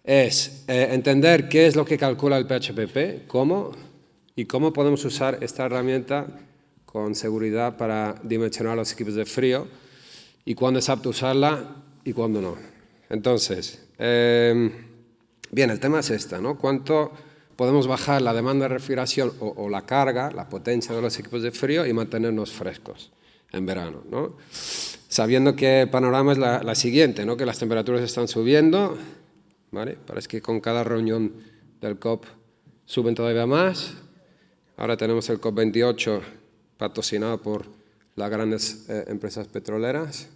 [SPEAKER 6] es entender qué es lo que calcula el PHPP, cómo y cómo podemos usar esta herramienta con seguridad para dimensionar los equipos de frío y cuándo es apto usarla y cuándo no. Entonces, bien, el tema es este, ¿no? ¿Cuánto podemos bajar la demanda de refrigeración o la carga, la potencia de los equipos de frío y mantenernos frescos en verano, ¿no? Sabiendo que el panorama es la siguiente, ¿no? Que las temperaturas están subiendo, ¿vale? Parece que con cada reunión del COP suben todavía más. Ahora tenemos el COP28 patrocinado por las grandes empresas petroleras.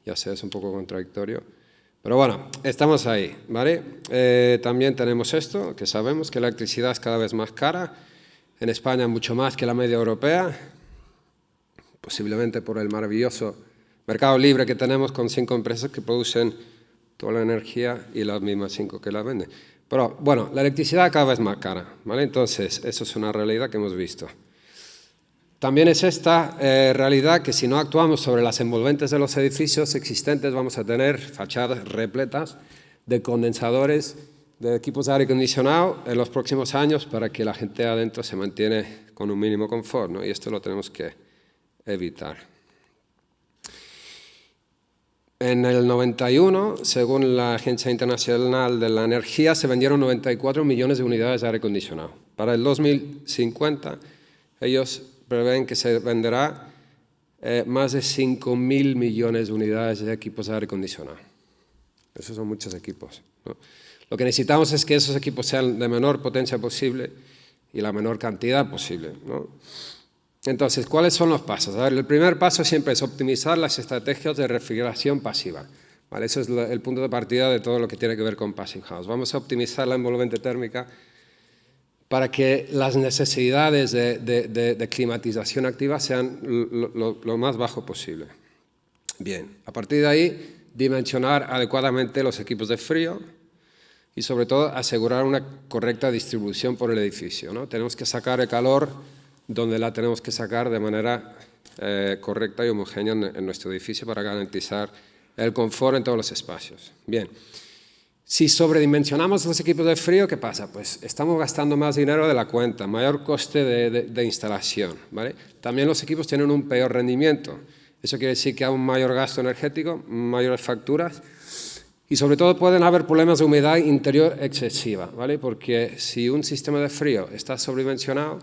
[SPEAKER 6] Ya sé, es un poco contradictorio. Pero bueno, estamos ahí, ¿vale? También tenemos esto, que sabemos que la electricidad es cada vez más cara. En España mucho más que la media europea, posiblemente por el maravilloso mercado libre que tenemos con 5 empresas que producen toda la energía y las mismas 5 que la venden. Pero bueno, la electricidad cada vez más cara, ¿vale? Entonces, eso es una realidad que hemos visto. También es esta realidad que si no actuamos sobre las envolventes de los edificios existentes vamos a tener fachadas repletas de condensadores, de equipos de aire acondicionado en los próximos años para que la gente adentro se mantiene con un mínimo confort, ¿no? Y esto lo tenemos que evitar. En el 91, según la Agencia Internacional de la Energía, se vendieron 94 millones de unidades de aire acondicionado. Para el 2050, ellos prevén que se venderá más de 5.000 millones de unidades de equipos de aire acondicionado. Esos son muchos equipos, ¿no? Lo que necesitamos es que esos equipos sean de menor potencia posible y la menor cantidad posible, ¿no? Entonces, ¿cuáles son los pasos? A ver, el primer paso siempre es optimizar las estrategias de refrigeración pasiva, ¿vale? Eso es el punto de partida de todo lo que tiene que ver con Passive House. Vamos a optimizar la envolvente térmica para que las necesidades de climatización activa sean lo más bajo posible. Bien, a partir de ahí, dimensionar adecuadamente los equipos de frío y sobre todo asegurar una correcta distribución por el edificio, ¿no? Tenemos que sacar el calor donde la tenemos que sacar de manera correcta y homogénea en nuestro edificio para garantizar el confort en todos los espacios. Bien, si sobredimensionamos los equipos de frío, ¿qué pasa? Pues estamos gastando más dinero de la cuenta, mayor coste de instalación, ¿vale? También los equipos tienen un peor rendimiento. Eso quiere decir que hay un mayor gasto energético, mayores facturas y sobre todo pueden haber problemas de humedad interior excesiva, ¿vale? Porque si un sistema de frío está sobredimensionado,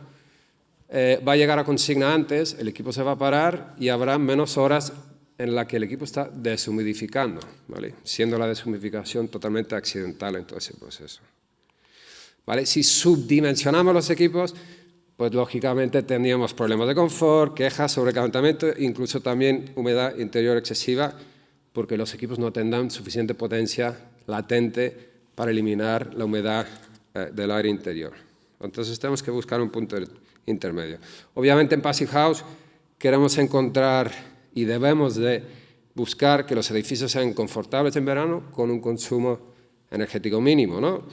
[SPEAKER 6] va a llegar a consigna antes, el equipo se va a parar y habrá menos horas en la que el equipo está deshumidificando, ¿vale? Siendo la deshumidificación totalmente accidental en todo ese proceso, ¿vale? Si subdimensionamos los equipos, pues lógicamente tendríamos problemas de confort, quejas, sobrecalentamiento, incluso también humedad interior excesiva, porque los equipos no tendrán suficiente potencia latente para eliminar la humedad del aire interior. Entonces tenemos que buscar un punto intermedio. Obviamente en Passive House queremos encontrar y debemos de buscar que los edificios sean confortables en verano con un consumo energético mínimo, ¿no?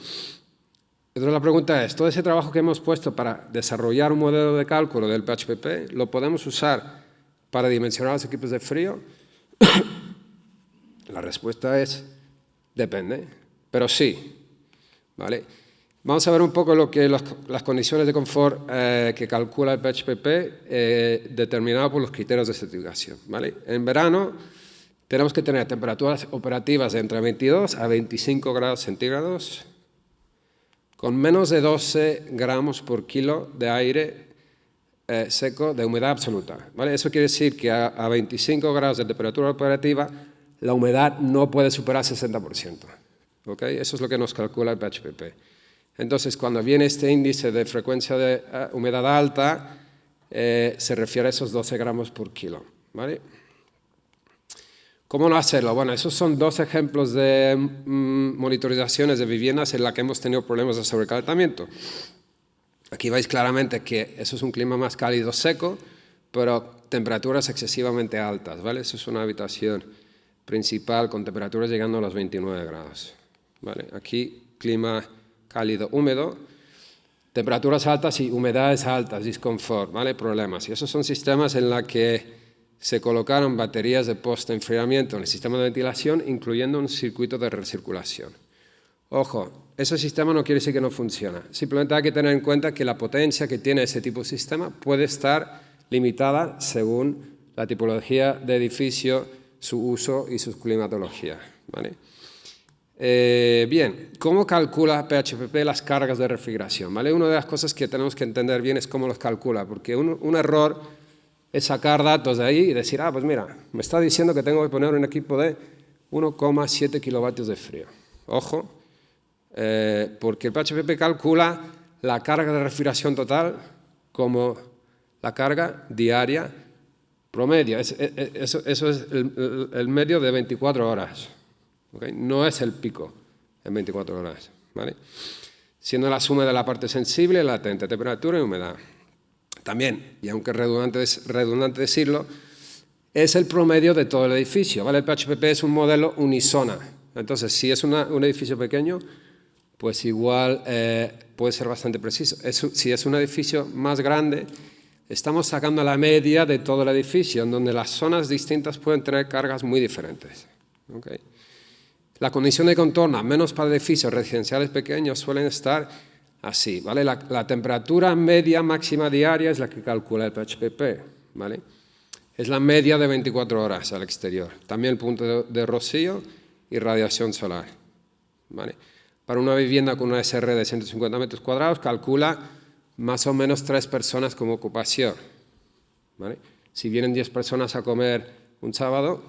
[SPEAKER 6] Entonces la pregunta es, ¿todo ese trabajo que hemos puesto para desarrollar un modelo de cálculo del PHPP lo podemos usar para dimensionar los equipos de frío? La respuesta es, depende, pero sí, ¿vale? Vamos a ver un poco lo que las condiciones de confort que calcula el PHPP determinado por los criterios de certificación, ¿vale? En verano tenemos que tener temperaturas operativas de entre 22 a 25 grados centígrados con menos de 12 gramos por kilo de aire seco de humedad absoluta, ¿vale? Eso quiere decir que a 25 grados de temperatura operativa la humedad no puede superar 60%, ¿ok? Eso es lo que nos calcula el PHPP. Entonces, cuando viene este índice de frecuencia de humedad alta, se refiere a esos 12 gramos por kilo, ¿vale? ¿Cómo no hacerlo? Bueno, esos son 2 ejemplos de monitorizaciones de viviendas en las que hemos tenido problemas de sobrecalentamiento. Aquí veis claramente que eso es un clima más cálido seco, pero temperaturas excesivamente altas, ¿vale? Eso es una habitación principal con temperaturas llegando a los 29 grados, ¿vale? Aquí clima cálido húmedo, temperaturas altas y humedades altas, disconfort, ¿vale? Problemas. Y esos son sistemas en los que se colocaron baterías de post-enfriamiento en el sistema de ventilación, incluyendo un circuito de recirculación. Ojo, ese sistema no quiere decir que no funciona. Simplemente hay que tener en cuenta que la potencia que tiene ese tipo de sistema puede estar limitada según la tipología de edificio, su uso y su climatología, ¿vale? Bien, ¿cómo calcula PHPP las cargas de refrigeración? ¿Vale? Una de las cosas que tenemos que entender bien es cómo los calcula, porque un error es sacar datos de ahí y decir, pues mira, me está diciendo que tengo que poner un equipo de 1,7 kilovatios de frío. Ojo, porque el PHPP calcula la carga de refrigeración total como la carga diaria promedio. Eso es el medio de 24 horas. ¿Okay? No es el pico en 24 horas. ¿Vale? Siendo la suma de la parte sensible, latente, temperatura y humedad. También, y aunque es redundante decirlo, es el promedio de todo el edificio. ¿Vale? El PHPP es un modelo unisona. Entonces, si es un edificio pequeño, pues igual puede ser bastante preciso. Si es un edificio más grande, estamos sacando la media de todo el edificio, en donde las zonas distintas pueden tener cargas muy diferentes. ¿Okay? La condición de contorno, menos para edificios residenciales pequeños, suelen estar así. ¿Vale? La temperatura media máxima diaria es la que calcula el PHPP. ¿Vale? Es la media de 24 horas al exterior. También el punto de rocío y radiación solar. ¿Vale? Para una vivienda con una SR de 150 metros cuadrados, calcula más o menos 3 personas como ocupación. ¿Vale? Si vienen 10 personas a comer un sábado,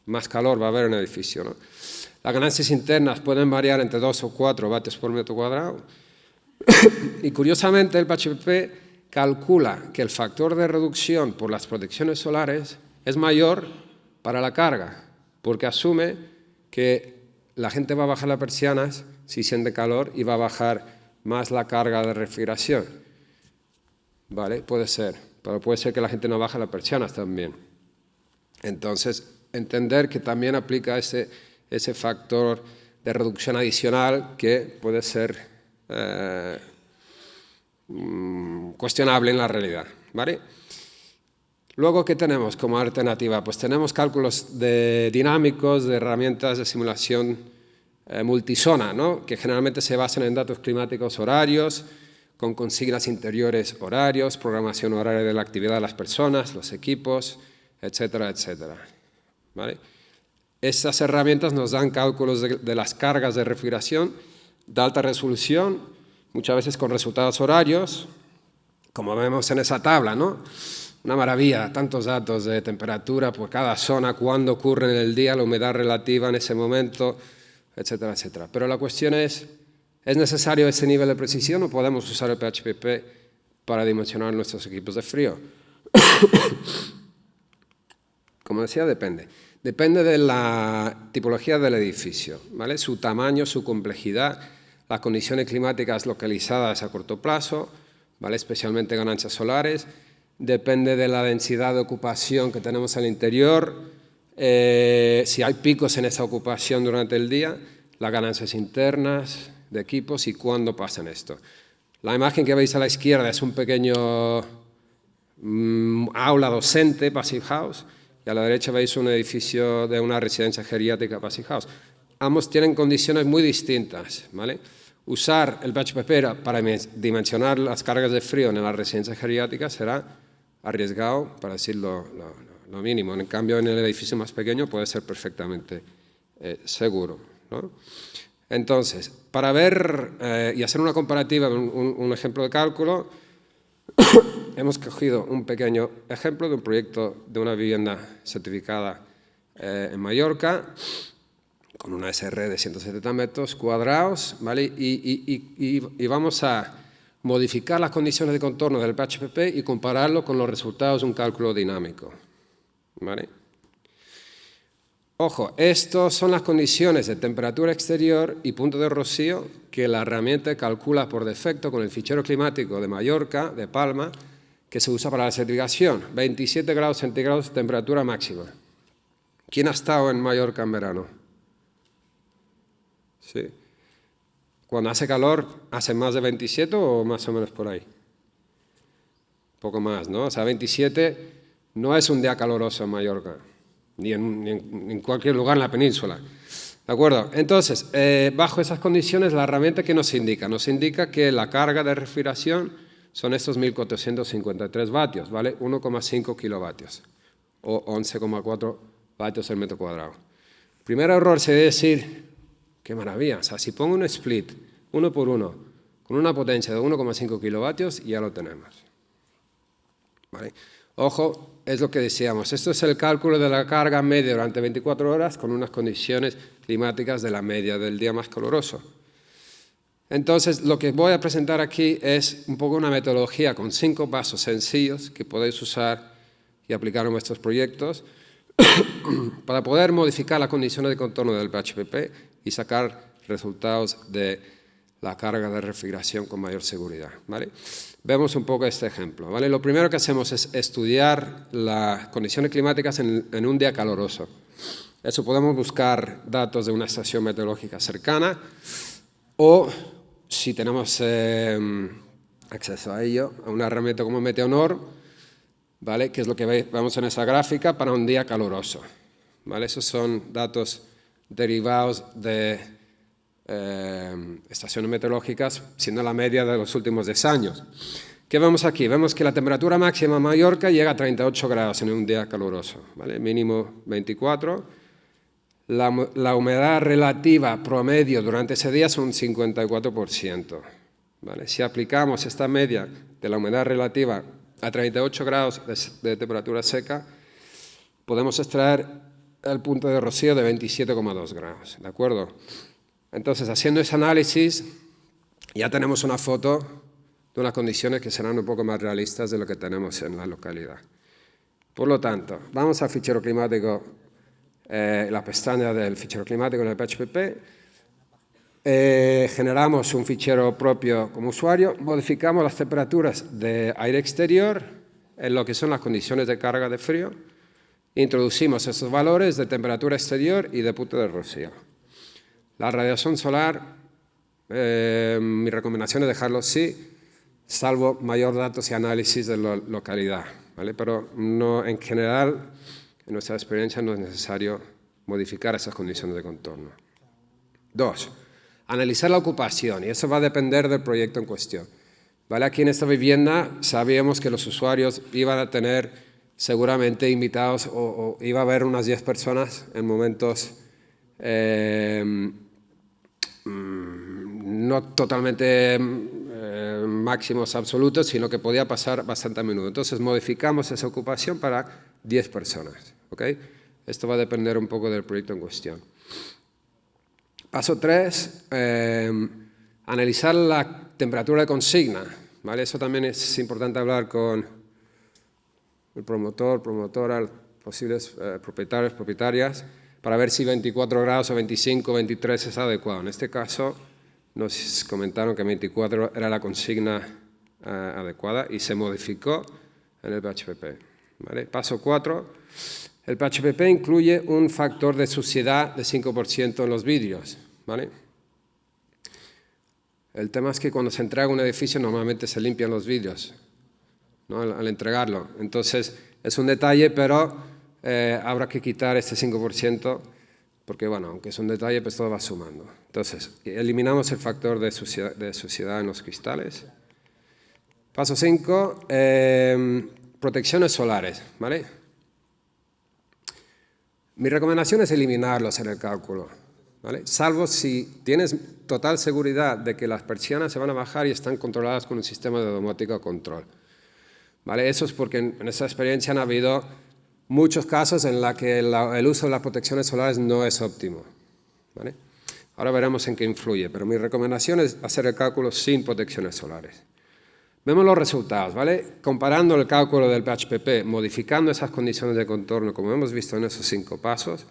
[SPEAKER 6] más calor va a haber en el edificio, ¿no? Las ganancias internas pueden variar entre 2 o 4 vatios por metro cuadrado. Y curiosamente, el PHPP calcula que el factor de reducción por las protecciones solares es mayor para la carga, porque asume que la gente va a bajar las persianas si siente calor y va a bajar más la carga de refrigeración. ¿Vale? Puede ser, pero puede ser que la gente no baje las persianas también. Entonces, entender que también aplica ese factor de reducción adicional que puede ser cuestionable en la realidad. ¿Vale? Luego, ¿qué tenemos como alternativa? Pues tenemos cálculos dinámicos de herramientas de simulación multisona, ¿no? Que generalmente se basan en datos climáticos horarios, con consignas interiores horarios, programación horaria de la actividad de las personas, los equipos, etcétera, etcétera. ¿Vale? Estas herramientas nos dan cálculos de las cargas de refrigeración de alta resolución, muchas veces con resultados horarios, como vemos en esa tabla, ¿no? Una maravilla, tantos datos de temperatura por cada zona, cuándo ocurre en el día, la humedad relativa en ese momento, etcétera, etcétera. Pero la cuestión ¿es necesario ese nivel de precisión o podemos usar el PHPP para dimensionar nuestros equipos de frío? Como decía, depende. Depende de la tipología del edificio, ¿vale? Su tamaño, su complejidad, las condiciones climáticas localizadas a corto plazo, ¿vale? Especialmente ganancias solares. Depende de la densidad de ocupación que tenemos al interior, si hay picos en esa ocupación durante el día, las ganancias internas de equipos y cuándo pasan esto. La imagen que veis a la izquierda es un pequeño aula docente, Passive House, y a la derecha veis un edificio de una residencia geriátrica, Passive House. Ambos tienen condiciones muy distintas, ¿vale? Usar el PHPP para dimensionar las cargas de frío en la residencia geriátrica será arriesgado, para decir lo mínimo. En cambio, en el edificio más pequeño puede ser perfectamente seguro, ¿no? Entonces, para ver y hacer una comparativa, un ejemplo de cálculo, hemos cogido un pequeño ejemplo de un proyecto de una vivienda certificada en Mallorca, con una SR de 170 metros cuadrados, ¿vale? Y vamos a modificar las condiciones de contorno del PHPP y compararlo con los resultados de un cálculo dinámico. ¿Vale? Ojo, estas son las condiciones de temperatura exterior y punto de rocío que la herramienta calcula por defecto con el fichero climático de Mallorca, de Palma, que se usa para la certificación. 27 grados centígrados temperatura máxima. ¿Quién ha estado en Mallorca en verano? Sí. Cuando hace calor, ¿hace más de 27 o más o menos por ahí? Poco más, ¿no? O sea, 27 no es un día caluroso en Mallorca, ni en cualquier lugar en la península. ¿De acuerdo? Entonces, bajo esas condiciones, la herramienta que nos indica que la carga de refrigeración son estos 1.453 vatios, ¿vale? 1,5 kilovatios o 11,4 vatios el metro cuadrado. Primer error sería decir, qué maravilla, o sea, si pongo un split 1 por 1 con una potencia de 1,5 kilovatios, ya lo tenemos. ¿Vale? Ojo, es lo que decíamos, esto es el cálculo de la carga media durante 24 horas con unas condiciones climáticas de la media del día más caluroso. Entonces, lo que voy a presentar aquí es un poco una metodología con 5 pasos sencillos que podéis usar y aplicar en vuestros proyectos para poder modificar las condiciones de contorno del PHPP y sacar resultados de la carga de refrigeración con mayor seguridad, ¿vale? Vemos un poco este ejemplo, ¿vale? Lo primero que hacemos es estudiar las condiciones climáticas en un día caluroso. Eso podemos buscar datos de una estación meteorológica cercana o, si tenemos acceso a ello, a una herramienta como Meteonor, ¿vale? Que es lo que vemos en esa gráfica para un día caluroso, ¿vale? Esos son datos derivados de estaciones meteorológicas, siendo la media de los últimos 10 años. ¿Qué vemos aquí? Vemos que la temperatura máxima en Mallorca llega a 38 grados en un día caluroso, ¿vale? Mínimo 24. La humedad relativa promedio durante ese día son un 54%, ¿vale? Si aplicamos esta media de la humedad relativa a 38 grados de temperatura seca, podemos extraer el punto de rocío de 27,2 grados, ¿de acuerdo? Entonces, haciendo ese análisis, ya tenemos una foto de unas condiciones que serán un poco más realistas de lo que tenemos en la localidad. Por lo tanto, vamos al fichero climático, la pestaña del fichero climático en el PHPP, generamos un fichero propio como usuario, modificamos las temperaturas de aire exterior en lo que son las condiciones de carga de frío, introducimos esos valores de temperatura exterior y de punto de rocío. La radiación solar, mi recomendación es dejarlo así, salvo mayor datos y análisis de la localidad, ¿vale? Pero no, en general, en nuestra experiencia no es necesario modificar esas condiciones de contorno. 2. Analizar la ocupación, y eso va a depender del proyecto en cuestión, ¿vale? Aquí en esta vivienda sabíamos que los usuarios iban a tener seguramente invitados o iba a haber unas 10 personas en momentos no totalmente máximos absolutos, sino que podía pasar bastante a menudo. Entonces modificamos esa ocupación para 10 personas, ¿ok? Esto va a depender un poco del proyecto en cuestión. Paso 3, analizar la temperatura de consigna, ¿vale? Eso también es importante hablar con el promotor, promotora, posibles propietarios, propietarias, para ver si 24 grados o 25, 23 es adecuado. En este caso nos comentaron que 24 era la consigna adecuada y se modificó en el PHPP, ¿vale? Paso 4, el PHPP incluye un factor de suciedad de 5% en los vidrios, ¿vale? El tema es que cuando se entrega un edificio normalmente se limpian los vidrios, ¿no? Al entregarlo. Entonces es un detalle, pero habrá que quitar este 5%, porque bueno, aunque es un detalle, pues todo va sumando. Entonces, eliminamos el factor de suciedad en los cristales. Paso 5, protecciones solares, ¿vale? Mi recomendación es eliminarlos en el cálculo, ¿vale? Salvo si tienes total seguridad de que las persianas se van a bajar y están controladas con un sistema de domótica control, ¿vale? Eso es porque en esta experiencia han habido muchos casos en los que el uso de las protecciones solares no es óptimo, ¿vale? Ahora veremos en qué influye, pero mi recomendación es hacer el cálculo sin protecciones solares. Vemos los resultados, ¿vale? Comparando el cálculo del PHPP, modificando esas condiciones de contorno, como hemos visto en esos 5 pasos,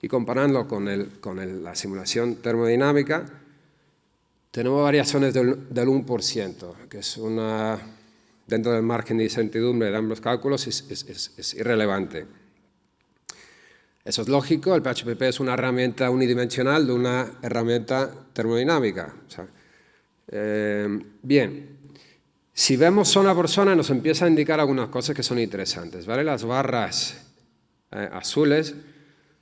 [SPEAKER 6] y comparando con la simulación termodinámica, tenemos variaciones del 1%, que es una, dentro del margen de incertidumbre de ambos cálculos, es irrelevante. Eso es lógico, el PHPP es una herramienta unidimensional de una herramienta termodinámica. O sea, bien. Si vemos zona por zona, nos empieza a indicar algunas cosas que son interesantes, ¿vale? Las barras azules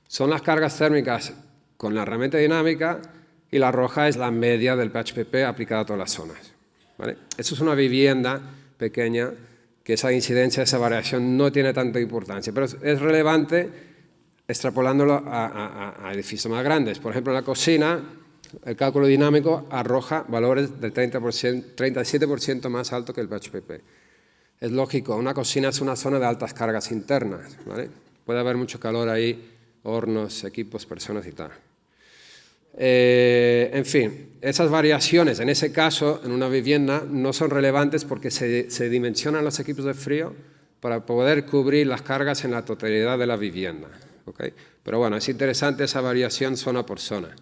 [SPEAKER 6] son las cargas térmicas con la herramienta dinámica y la roja es la media del PHPP aplicada a todas las zonas, ¿vale? Eso es una vivienda pequeña que esa incidencia, esa variación no tiene tanta importancia, pero es relevante extrapolándolo a edificios más grandes. Por ejemplo, en la cocina, el cálculo dinámico arroja valores del 37% más alto que el PHPP. Es lógico, una cocina es una zona de altas cargas internas, ¿vale? Puede haber mucho calor ahí, hornos, equipos, personas y tal. En fin, esas variaciones, en ese caso, en una vivienda, no son relevantes porque se dimensionan los equipos de frío para poder cubrir las cargas en la totalidad de la vivienda. ¿Okay? Pero bueno, es interesante esa variación zona por zona.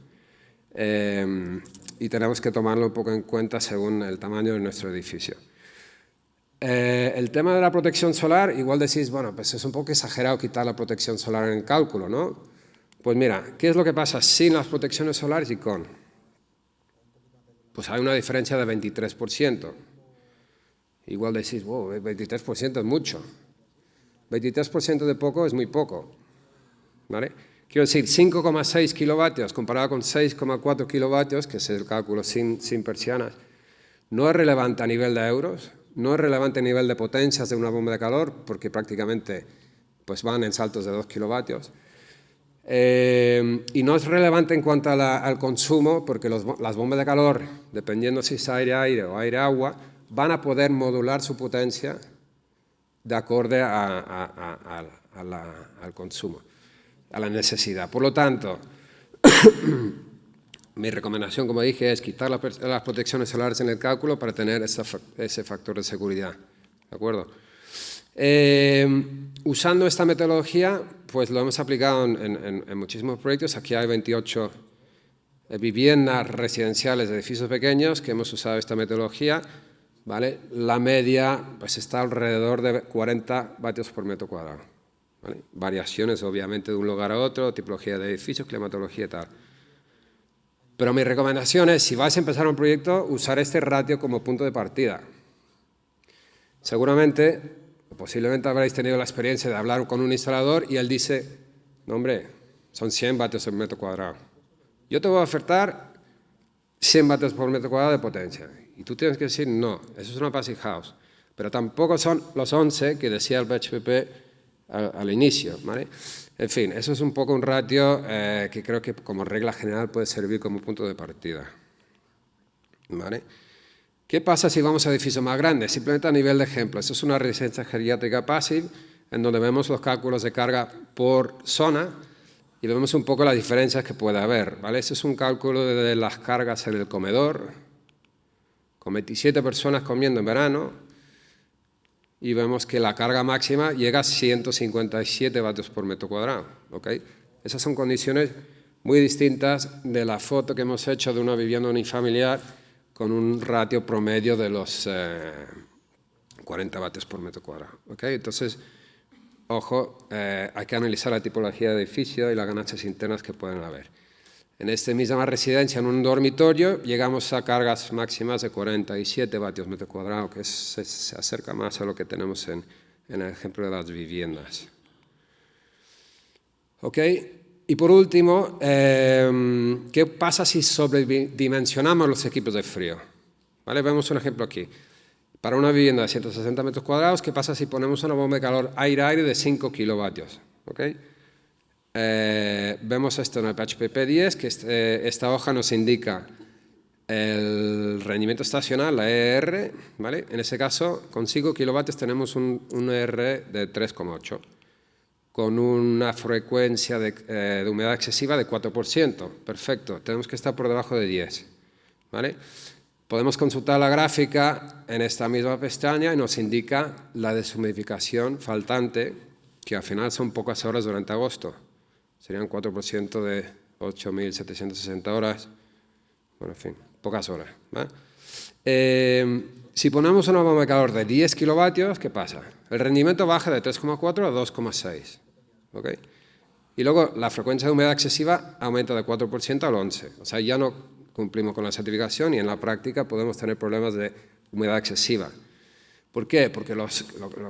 [SPEAKER 6] Y tenemos que tomarlo un poco en cuenta según el tamaño de nuestro edificio. El tema de la protección solar, igual decís, bueno, pues es un poco exagerado quitar la protección solar en el cálculo, ¿no? Pues mira, ¿qué es lo que pasa sin las protecciones solares y con? Pues hay una diferencia de 23%. Igual decís, wow, 23% es mucho. 23% de poco es muy poco, ¿vale? Quiero decir, 5,6 kilovatios comparado con 6,4 kilovatios, que es el cálculo sin persianas, no es relevante a nivel de euros, no es relevante a nivel de potencias de una bomba de calor, porque prácticamente pues van en saltos de 2 kilovatios. Y no es relevante en cuanto al consumo, porque las bombas de calor, dependiendo si es aire-aire o aire-agua, van a poder modular su potencia de acorde al consumo, a la necesidad. Por lo tanto, mi recomendación, como dije, es quitar las protecciones solares en el cálculo para tener ese factor de seguridad. ¿De acuerdo? Usando esta metodología, pues lo hemos aplicado en muchísimos proyectos. Aquí hay 28 viviendas residenciales de edificios pequeños que hemos usado esta metodología, ¿vale? La media pues está alrededor de 40 vatios por metro cuadrado, ¿vale? Variaciones, obviamente, de un lugar a otro, tipología de edificios, climatología y tal. Pero mi recomendación es, si vais a empezar un proyecto, usar este ratio como punto de partida. Seguramente, posiblemente habréis tenido la experiencia de hablar con un instalador y él dice, no hombre, son 100 vatios por metro cuadrado. Yo te voy a ofertar 100 vatios por metro cuadrado de potencia. Y tú tienes que decir, no, eso es una passive house. Pero tampoco son los 11 que decía el BHPP al inicio, ¿vale? En fin, eso es un poco un ratio que creo que como regla general puede servir como punto de partida, ¿vale? ¿Qué pasa si vamos a edificios más grandes? Simplemente a nivel de ejemplo. Esto es una residencia geriátrica passive en donde vemos los cálculos de carga por zona y vemos un poco las diferencias que puede haber, ¿vale? Este es un cálculo de las cargas en el comedor, con 27 personas comiendo en verano, y vemos que la carga máxima llega a 157 vatios por metro cuadrado. ¿Okay? Esas son condiciones muy distintas de la foto que hemos hecho de una vivienda unifamiliar con un ratio promedio de los 40 vatios por metro cuadrado. ¿Okay? Entonces, ojo, hay que analizar la tipología de edificio y las ganancias internas que pueden haber. En esta misma residencia, en un dormitorio, llegamos a cargas máximas de 47 vatios metro cuadrado, que se acerca más a lo que tenemos en el ejemplo de las viviendas. ¿Ok? Y por último, ¿qué pasa si sobredimensionamos los equipos de frío? ¿Vale? Vemos un ejemplo aquí. Para una vivienda de 160 metros cuadrados, ¿qué pasa si ponemos una bomba de calor aire-aire de 5 kilovatios? ¿Ok? Vemos esto en el PHPP 10, que esta hoja nos indica el rendimiento estacional, la ER, ¿vale? En ese caso, con 5 kilovatios tenemos un ER de 3,8, con una frecuencia de humedad excesiva de 4%. Perfecto, tenemos que estar por debajo de 10, ¿vale? Podemos consultar la gráfica en esta misma pestaña y nos indica la deshumidificación faltante, que al final son pocas horas durante agosto. Serían 4% de 8.760 horas. Bueno, en fin, pocas horas, ¿vale? Si ponemos una bomba de calor de 10 kilovatios, ¿qué pasa? El rendimiento baja de 3,4 a 2,6. ¿Okay? Y luego la frecuencia de humedad excesiva aumenta de 4% al 11%. O sea, ya no cumplimos con la certificación y en la práctica podemos tener problemas de humedad excesiva. ¿Por qué? Porque lo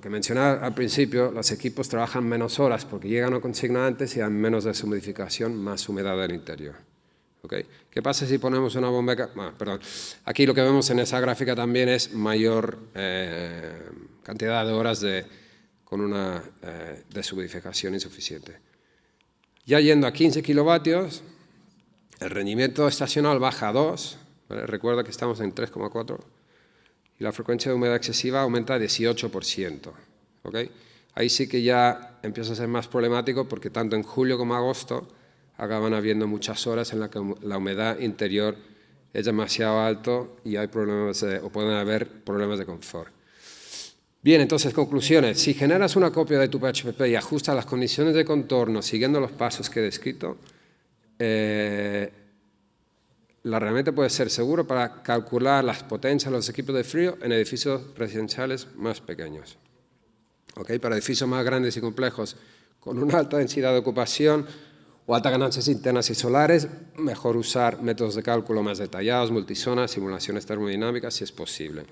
[SPEAKER 6] que mencionaba al principio, los equipos trabajan menos horas porque llegan a consigna antes y hay menos deshumidificación, más humedad del interior. ¿Okay? ¿Qué pasa si ponemos una bomba? Perdón. Aquí lo que vemos en esa gráfica también es mayor cantidad de horas con una deshumidificación insuficiente. Ya yendo a 15 kilovatios, el rendimiento estacional baja a 2. ¿Vale? Recuerda que estamos en 3,4. Y la frecuencia de humedad excesiva aumenta a 18%. ¿Okay? Ahí sí que ya empieza a ser más problemático porque tanto en julio como agosto acaban habiendo muchas horas en las que la humedad interior es demasiado alto y hay problemas o pueden haber problemas de confort. Bien, entonces, conclusiones. Si generas una copia de tu PHP y ajustas las condiciones de contorno siguiendo los pasos que he descrito, la herramienta puede ser segura para calcular las potencias de los equipos de frío en edificios residenciales más pequeños. ¿Okay? Para edificios más grandes y complejos, con una alta densidad de ocupación o altas ganancias internas y solares, mejor usar métodos de cálculo más detallados, multizonas, simulaciones termodinámicas, si es posible.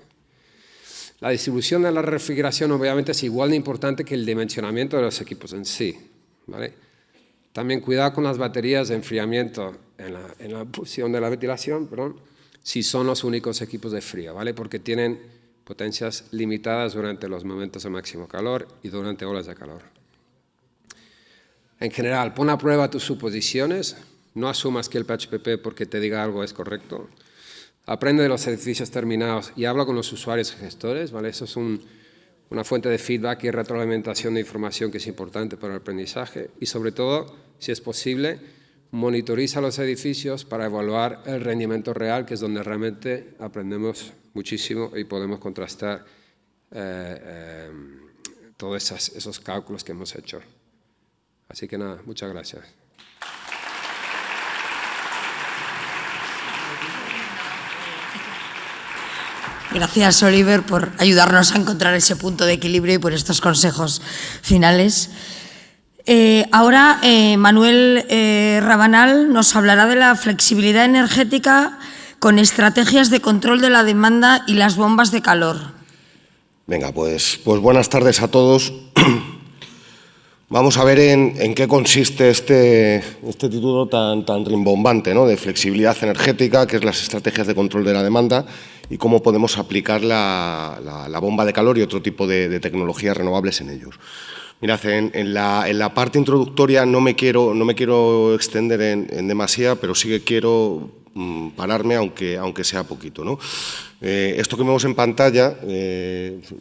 [SPEAKER 6] La distribución de la refrigeración obviamente es igual de importante que el dimensionamiento de los equipos en sí, ¿vale? También cuidado con las baterías de enfriamiento en la posición de la ventilación, perdón, si son los únicos equipos de frío, ¿vale? Porque tienen potencias limitadas durante los momentos de máximo calor y durante olas de calor. En general, pon a prueba tus suposiciones, no asumas que el PHP porque te diga algo es correcto. Aprende de los edificios terminados y habla con los usuarios y gestores, ¿vale? Eso es una fuente de feedback y retroalimentación de información que es importante para el aprendizaje. Y sobre todo, si es posible, monitoriza los edificios para evaluar el rendimiento real, que es donde realmente aprendemos muchísimo y podemos contrastar todos esos cálculos que hemos hecho. Así que nada, muchas gracias.
[SPEAKER 2] Gracias, Oliver, por ayudarnos a encontrar ese punto de equilibrio y por estos consejos finales. Ahora, Manuel Rabanal nos hablará de la flexibilidad energética con estrategias de control de la demanda y las bombas de calor.
[SPEAKER 7] Venga, pues buenas tardes a todos. Vamos a ver en qué consiste este título tan rimbombante, ¿no? De flexibilidad energética, que es las estrategias de control de la demanda, y cómo podemos aplicar la bomba de calor y otro tipo de tecnologías renovables en ellos. Mirad, en la parte introductoria no me quiero extender en demasía, pero sí que quiero pararme, aunque sea poquito, ¿no? Esto que vemos en pantalla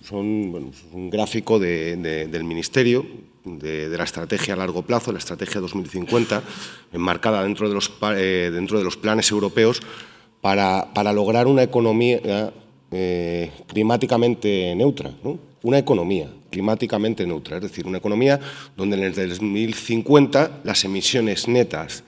[SPEAKER 7] son un gráfico del Ministerio de la estrategia a largo plazo, la estrategia 2050, enmarcada dentro de los planes europeos para lograr una economía climáticamente neutra, ¿no? Una economía climáticamente neutra, es decir, una economía donde en el 2050 las emisiones netas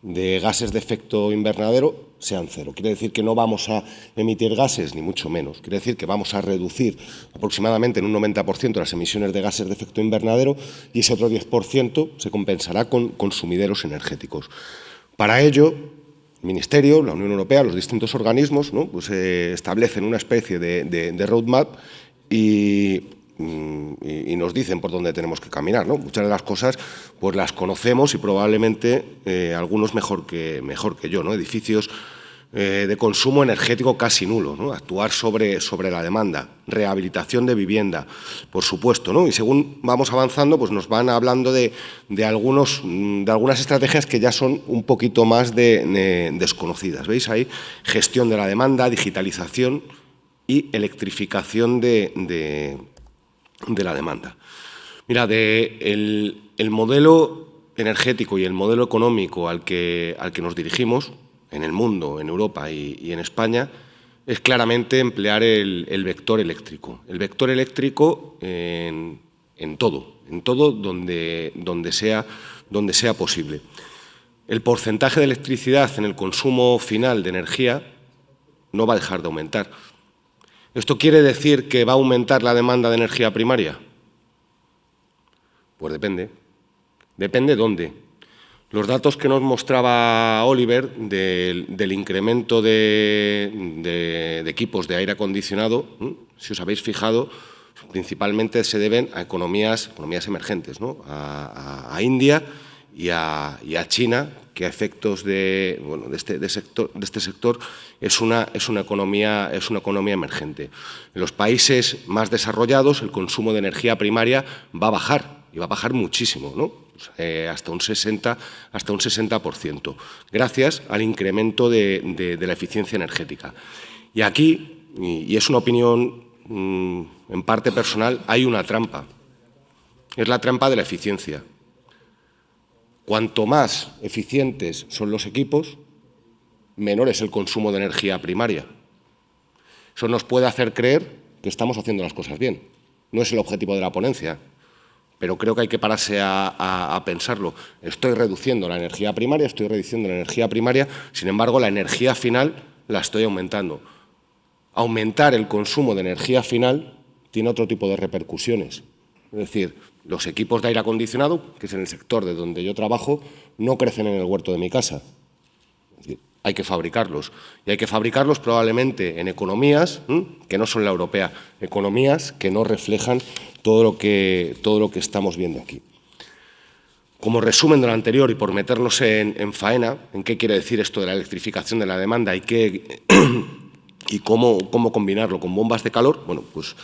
[SPEAKER 7] de gases de efecto invernadero sean cero. Quiere decir que no vamos a emitir gases, ni mucho menos. Quiere decir que vamos a reducir aproximadamente en un 90% las emisiones de gases de efecto invernadero y ese otro 10% se compensará con sumideros energéticos. Para ello, el Ministerio, la Unión Europea, los distintos organismos, ¿no? Pues, establecen una especie de roadmap y nos dicen por dónde tenemos que caminar, ¿no? Muchas de las cosas pues las conocemos y probablemente algunos mejor que yo, ¿no? Edificios de consumo energético casi nulo, ¿no? Actuar sobre la demanda, rehabilitación de vivienda, por supuesto, ¿no? Y según vamos avanzando, pues nos van hablando de algunas estrategias que ya son un poquito más desconocidas. ¿Veis ahí? Gestión de la demanda, digitalización y electrificación de la demanda. Mirad, el modelo energético y el modelo económico al que nos dirigimos en el mundo, en Europa y en España, es claramente emplear el vector eléctrico. El vector eléctrico en todo donde sea posible. El porcentaje de electricidad en el consumo final de energía no va a dejar de aumentar. ¿Esto quiere decir que va a aumentar la demanda de energía primaria? Pues depende. Depende dónde. Los datos que nos mostraba Oliver del incremento de equipos de aire acondicionado, si os habéis fijado, principalmente se deben a economías emergentes, ¿no? A India y a China, que a efectos de este sector es una economía emergente. En los países más desarrollados el consumo de energía primaria va a bajar, y va a bajar muchísimo, ¿no? Hasta un 60%, gracias al incremento de la eficiencia energética. Y aquí, y es una opinión en parte personal, hay una trampa. Es la trampa de la eficiencia. Cuanto más eficientes son los equipos, menor es el consumo de energía primaria. Eso nos puede hacer creer que estamos haciendo las cosas bien. No es el objetivo de la ponencia, pero creo que hay que pararse a pensarlo. Estoy reduciendo la energía primaria, sin embargo, la energía final la estoy aumentando. Aumentar el consumo de energía final tiene otro tipo de repercusiones. Es decir, los equipos de aire acondicionado, que es en el sector de donde yo trabajo, no crecen en el huerto de mi casa. Es decir, hay que fabricarlos. Y hay que fabricarlos probablemente en economías que no son la europea, economías que no reflejan todo lo que estamos viendo aquí. Como resumen de lo anterior y por meternos en faena, en qué quiere decir esto de la electrificación de la demanda y cómo combinarlo con bombas de calor, bueno, pues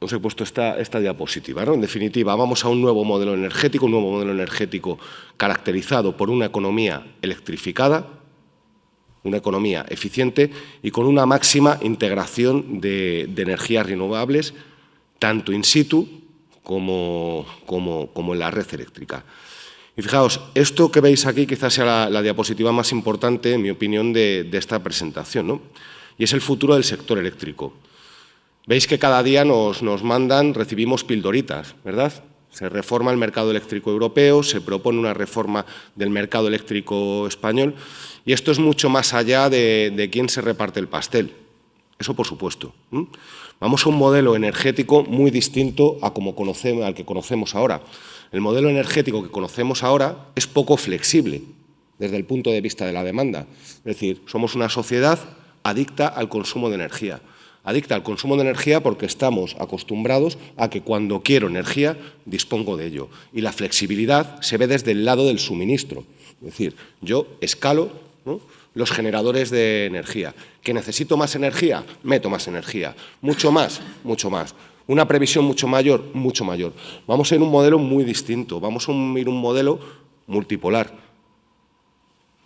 [SPEAKER 7] os he puesto esta diapositiva, ¿no? En definitiva, vamos a un nuevo modelo energético caracterizado por una economía electrificada, una economía eficiente y con una máxima integración de energías renovables, tanto in situ como en la red eléctrica. Y fijaos, esto que veis aquí quizás sea la diapositiva más importante, en mi opinión, de esta presentación, ¿no? Y es el futuro del sector eléctrico. Veis que cada día nos recibimos pildoritas, ¿verdad? Se reforma el mercado eléctrico europeo, se propone una reforma del mercado eléctrico español y esto es mucho más allá de quién se reparte el pastel. Eso por supuesto. Vamos a un modelo energético muy distinto al que conocemos ahora. El modelo energético que conocemos ahora es poco flexible desde el punto de vista de la demanda. Es decir, somos una sociedad adicta al consumo de energía. Adicta al consumo de energía porque estamos acostumbrados a que cuando quiero energía dispongo de ello. Y la flexibilidad se ve desde el lado del suministro. Es decir, yo escalo, ¿no?, los generadores de energía. ¿Que necesito más energía? Meto más energía. Mucho más, mucho más. Una previsión mucho mayor, mucho mayor. Vamos a ir a un modelo muy distinto. Vamos a ir a un modelo multipolar.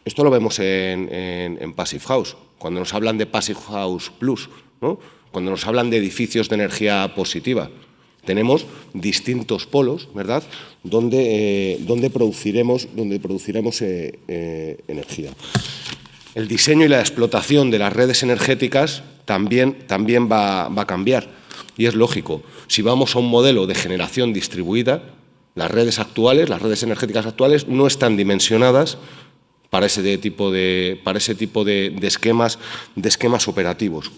[SPEAKER 7] Esto lo vemos en Passive House, cuando nos hablan de Passive House Plus, ¿no? Cuando nos hablan de edificios de energía positiva. Tenemos distintos polos, ¿verdad?, donde produciremos energía. El diseño y la explotación de las redes energéticas también va a cambiar. Y es lógico, si vamos a un modelo de generación distribuida, las redes energéticas actuales no están dimensionadas para ese tipo de esquemas operativos.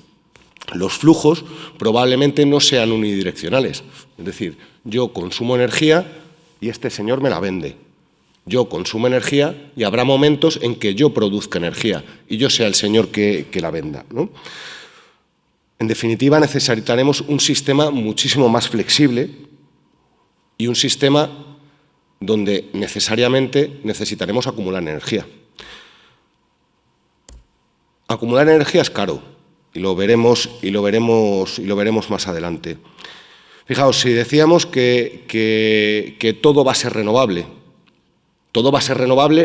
[SPEAKER 7] Los flujos probablemente no sean unidireccionales. Es decir, yo consumo energía y este señor me la vende. Yo consumo energía y habrá momentos en que yo produzca energía y yo sea el señor que la venda, ¿no? En definitiva, necesitaremos un sistema muchísimo más flexible y un sistema donde necesariamente necesitaremos acumular energía. Acumular energía es caro y lo veremos más adelante. Fijaos, si decíamos que todo va a ser renovable,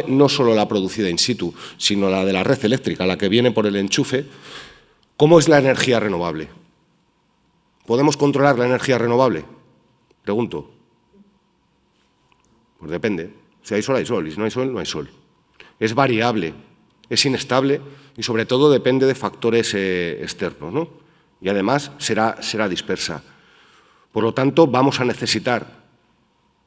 [SPEAKER 7] no solo la producida in situ, sino la de la red eléctrica, la que viene por el enchufe. ¿Cómo es la energía renovable? ¿Podemos controlar la energía renovable? Pregunto. Pues depende. Si hay sol, hay sol, y si no hay sol, no hay sol. Es variable, es inestable y sobre todo depende de factores externos, ¿no? Y además será dispersa. Por lo tanto, vamos a necesitar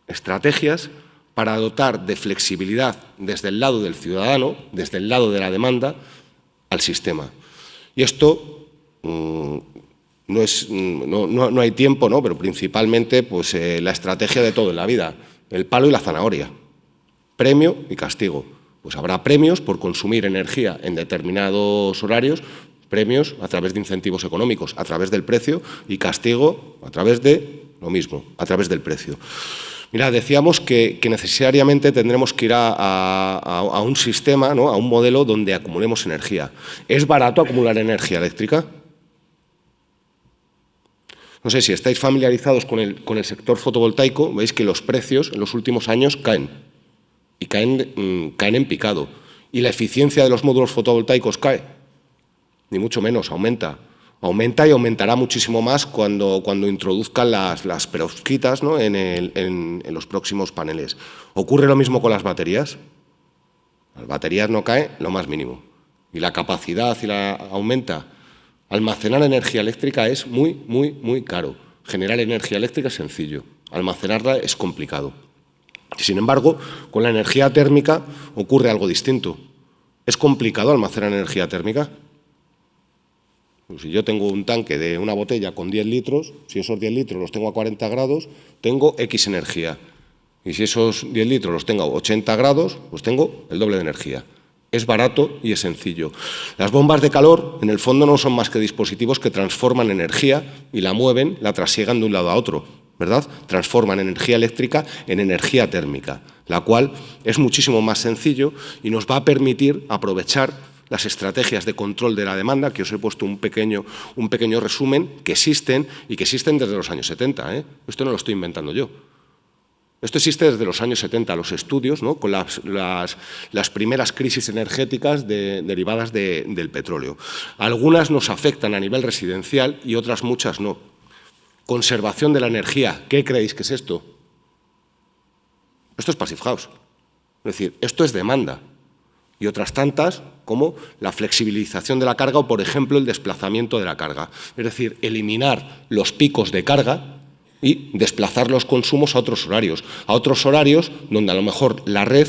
[SPEAKER 7] estrategias para dotar de flexibilidad desde el lado del ciudadano, desde el lado de la demanda, al sistema. Y esto no hay tiempo, ¿no?, pero principalmente pues, la estrategia de todo en la vida, el palo y la zanahoria, premio y castigo. Pues habrá premios por consumir energía en determinados horarios, premios a través de incentivos económicos, a través del precio, y castigo a través de lo mismo, a través del precio. Mira, decíamos que necesariamente tendremos que ir a un sistema, ¿no?, a un modelo donde acumulemos energía. ¿Es barato acumular energía eléctrica? No sé, si estáis familiarizados con el sector fotovoltaico, veis que los precios en los últimos años caen, y caen en picado. Y la eficiencia de los módulos fotovoltaicos cae, ni mucho menos, aumenta. Aumenta y aumentará muchísimo más cuando introduzcan las perovskitas, ¿no?, en los próximos paneles. ¿Ocurre lo mismo con las baterías? Las baterías no caen lo más mínimo. Y la capacidad aumenta. Almacenar energía eléctrica es muy caro. Generar energía eléctrica es sencillo. Almacenarla es complicado. Sin embargo, con la energía térmica ocurre algo distinto. ¿Es complicado almacenar energía térmica? Pues si yo tengo un tanque de una botella con 10 litros, si esos 10 litros los tengo a 40 grados, tengo X energía. Y si esos 10 litros los tengo a 80 grados, pues tengo el doble de energía. Es barato y es sencillo. Las bombas de calor, en el fondo, no son más que dispositivos que transforman energía y la mueven, la trasiegan de un lado a otro, ¿verdad? Transforman energía eléctrica en energía térmica, la cual es muchísimo más sencillo y nos va a permitir aprovechar las estrategias de control de la demanda, que os he puesto un pequeño resumen, que existen y que existen desde los años 70. Esto no lo estoy inventando yo. Esto existe desde los años 70, los estudios, ¿no?, con las primeras crisis energéticas derivadas del petróleo. Algunas nos afectan a nivel residencial y otras muchas no. Conservación de la energía. ¿Qué creéis que es esto? Esto es Passive House. Es decir, esto es demanda. Y otras tantas como la flexibilización de la carga o, por ejemplo, el desplazamiento de la carga. Es decir, eliminar los picos de carga y desplazar los consumos a otros horarios donde a lo mejor la red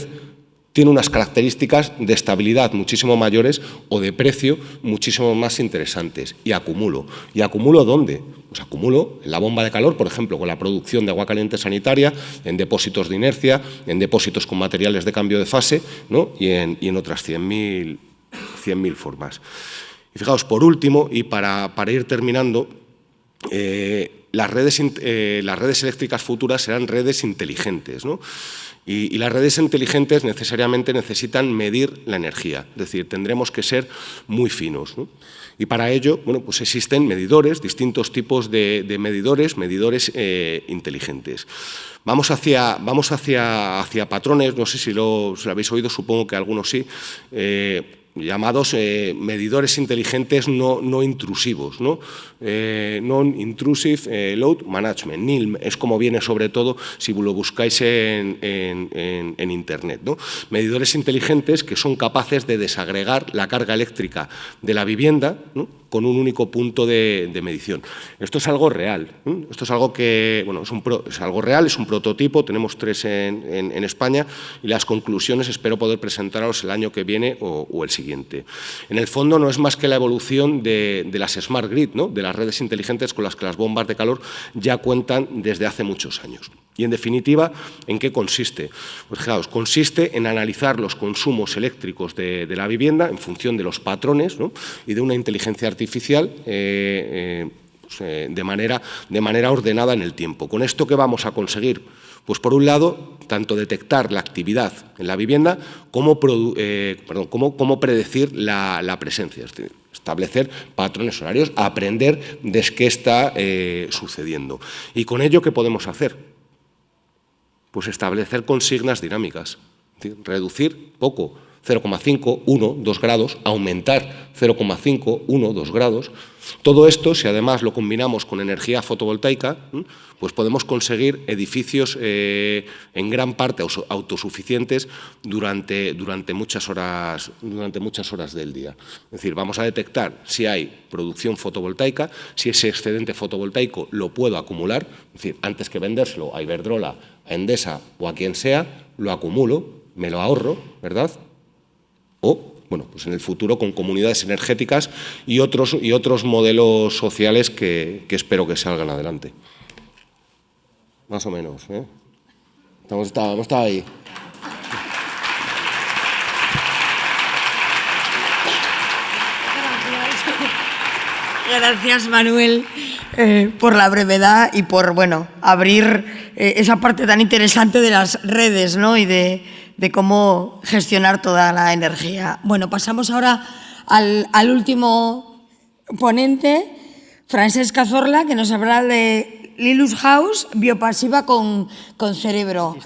[SPEAKER 7] tiene unas características de estabilidad muchísimo mayores o de precio muchísimo más interesantes. Y acumulo. ¿Y acumulo dónde? Pues acumulo en la bomba de calor, por ejemplo, con la producción de agua caliente sanitaria, en depósitos de inercia, en depósitos con materiales de cambio de fase, ¿no?, y en otras 100.000 formas. Y fijaos, por último, y para ir terminando, las redes eléctricas futuras serán redes inteligentes, ¿no? Y las redes inteligentes necesariamente necesitan medir la energía, es decir, tendremos que ser muy finos, ¿no? Y para ello, bueno, pues existen medidores, distintos tipos de medidores inteligentes. Vamos hacia patrones, no sé si lo habéis oído, supongo que algunos sí, llamados medidores inteligentes no intrusivos, ¿no? Non-Intrusive Load Management, NILM, es como viene sobre todo si lo buscáis en Internet, ¿no? Medidores inteligentes que son capaces de desagregar la carga eléctrica de la vivienda, ¿no?, con un único punto de medición. Esto es algo real, ¿eh? Esto es algo que, bueno, es algo real, es un prototipo, tenemos 3 en España y las conclusiones espero poder presentaros el año que viene o el siguiente. En el fondo no es más que la evolución de las Smart Grid, ¿no?, de las redes inteligentes con las que las bombas de calor ya cuentan desde hace muchos años. Y, en definitiva, ¿en qué consiste? Pues, fijaos, consiste en analizar los consumos eléctricos de la vivienda en función de los patrones, ¿no?, y de una inteligencia artificial de manera ordenada en el tiempo. ¿Con esto qué vamos a conseguir? Pues, por un lado, tanto detectar la actividad en la vivienda como predecir la presencia, es decir, establecer patrones horarios, aprender de qué está sucediendo. ¿Y con ello qué podemos hacer? Pues establecer consignas dinámicas, es decir, reducir poco, 0,5, 1, 2 grados, aumentar 0,5, 1, 2 grados. Todo esto, si además lo combinamos con energía fotovoltaica, pues podemos conseguir edificios en gran parte autosuficientes durante muchas horas del día. Es decir, vamos a detectar si hay producción fotovoltaica, si ese excedente fotovoltaico lo puedo acumular, es decir, antes que vendérselo a Iberdrola, a Endesa o a quien sea, lo acumulo, me lo ahorro, ¿verdad? O, bueno, pues en el futuro con comunidades energéticas y otros modelos sociales que espero que salgan adelante. Más o menos, ¿eh? Hemos estado ahí.
[SPEAKER 2] Gracias, Manuel, por la brevedad y por, bueno, abrir esa parte tan interesante de las redes, ¿no?, y de cómo gestionar toda la energía. Bueno, pasamos ahora al último ponente, Francesc Cazorla, que nos hablará de Lilus House, biopasiva con cerebro.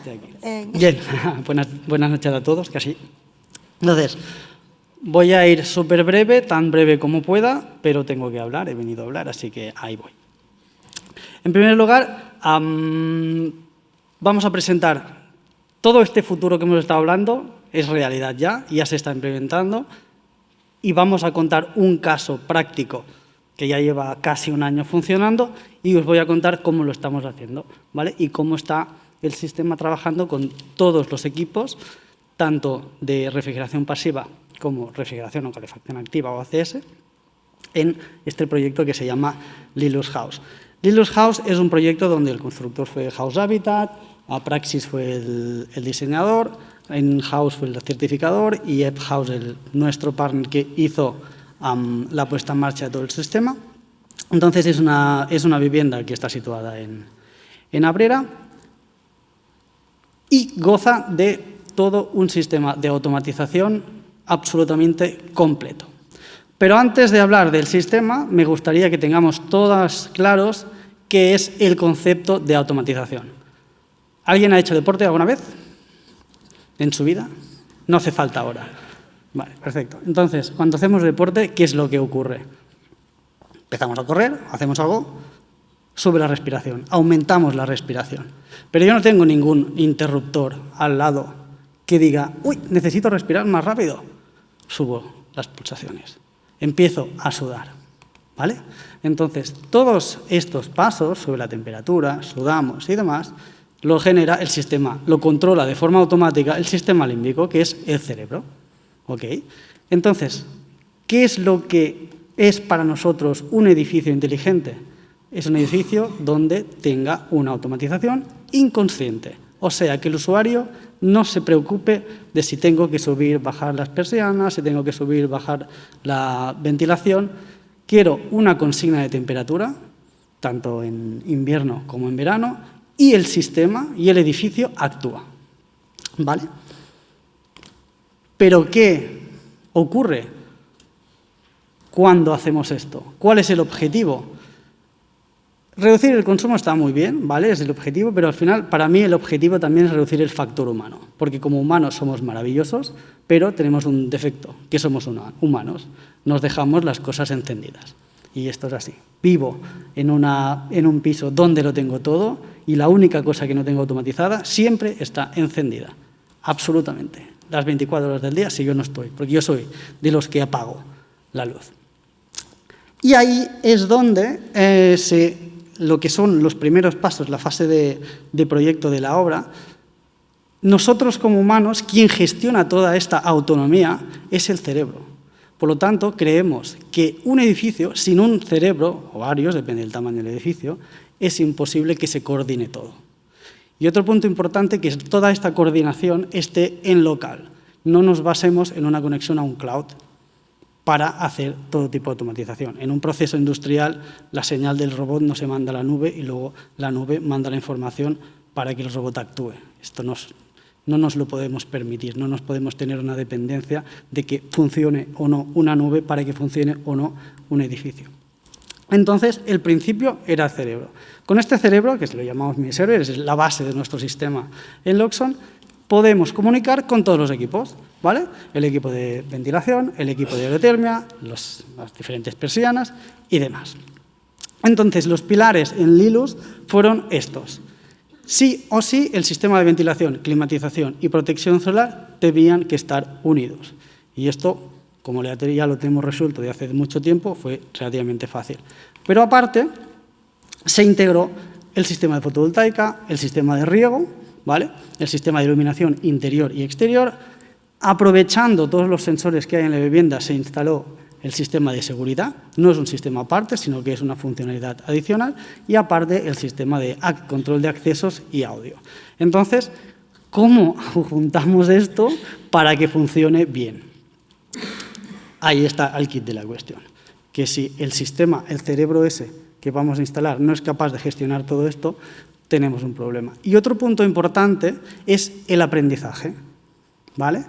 [SPEAKER 8] Bien, buenas noches a todos, casi. Entonces, voy a ir súper breve, tan breve como pueda, pero tengo que hablar, he venido a hablar, así que ahí voy. En primer lugar, vamos a presentar todo este futuro que hemos estado hablando, es realidad ya se está implementando y vamos a contar un caso práctico que ya lleva casi un año funcionando y os voy a contar cómo lo estamos haciendo, ¿vale? Y cómo está el sistema trabajando con todos los equipos, tanto de refrigeración pasiva como refrigeración o calefacción activa o ACS, en este proyecto que se llama Lilus House. Lilus House es un proyecto donde el constructor fue House Habitat, Apraxis fue el diseñador, In-House fue el certificador y House, nuestro partner que hizo la puesta en marcha de todo el sistema. Entonces es una vivienda que está situada en Abrera y goza de todo un sistema de automatización absolutamente completo. Pero antes de hablar del sistema, me gustaría que tengamos todos claros qué es el concepto de automatización. ¿Alguien ha hecho deporte alguna vez en su vida? No hace falta ahora. Vale, perfecto. Entonces, cuando hacemos deporte, ¿qué es lo que ocurre? Empezamos a correr, hacemos algo, sube la respiración, aumentamos la respiración. Pero yo no tengo ningún interruptor al lado que diga, uy, necesito respirar más rápido. Subo las pulsaciones, empiezo a sudar, ¿vale? Entonces, todos estos pasos sobre la temperatura, sudamos y demás, lo genera el sistema, lo controla de forma automática el sistema límbico, que es el cerebro. ¿Ok? Entonces, ¿qué es lo que es para nosotros un edificio inteligente? Es un edificio donde tenga una automatización inconsciente. O sea, que el usuario no se preocupe de si tengo que subir, bajar las persianas, si tengo que subir, bajar la ventilación. Quiero una consigna de temperatura, tanto en invierno como en verano, y el sistema y el edificio actúa. ¿Vale? Pero ¿qué ocurre cuando hacemos esto? ¿Cuál es el objetivo? Reducir el consumo está muy bien, ¿vale? Es el objetivo, pero al final, para mí, el objetivo también es reducir el factor humano, porque como humanos somos maravillosos, pero tenemos un defecto, que somos humanos. Nos dejamos las cosas encendidas. Y esto es así. Vivo en un piso donde lo tengo todo y la única cosa que no tengo automatizada siempre está encendida. Absolutamente. Las 24 horas del día si yo no estoy, porque yo soy de los que apago la luz. Y ahí es donde lo que son los primeros pasos, la fase de proyecto de la obra, nosotros como humanos, quien gestiona toda esta autonomía es el cerebro. Por lo tanto, creemos que un edificio sin un cerebro, o varios, depende del tamaño del edificio, es imposible que se coordine todo. Y otro punto importante, que toda esta coordinación esté en local. No nos basemos en una conexión a un cloud para hacer todo tipo de automatización. En un proceso industrial, la señal del robot no se manda a la nube y luego la nube manda la información para que el robot actúe. Esto no nos lo podemos permitir, no nos podemos tener una dependencia de que funcione o no una nube para que funcione o no un edificio. Entonces, el principio era el cerebro. Con este cerebro, que lo llamamos mini-server, es la base de nuestro sistema en Loxon, podemos comunicar con todos los equipos, ¿vale? El equipo de ventilación, el equipo de aerotermia, las diferentes persianas y demás. Entonces, los pilares en Lilus fueron estos. Sí o sí, el sistema de ventilación, climatización y protección solar tenían que estar unidos. Y esto, como ya lo tenemos resuelto de hace mucho tiempo, fue relativamente fácil. Pero aparte, se integró el sistema de fotovoltaica, el sistema de riego, ¿vale? El sistema de iluminación interior y exterior. Aprovechando todos los sensores que hay en la vivienda, se instaló el sistema de seguridad. No es un sistema aparte, sino que es una funcionalidad adicional. Y aparte, el sistema de control de accesos y audio. Entonces, ¿cómo juntamos esto para que funcione bien? Ahí está el kit de la cuestión. Que si el sistema, el cerebro ese que vamos a instalar no es capaz de gestionar todo esto, tenemos un problema. Y otro punto importante es el aprendizaje, ¿vale?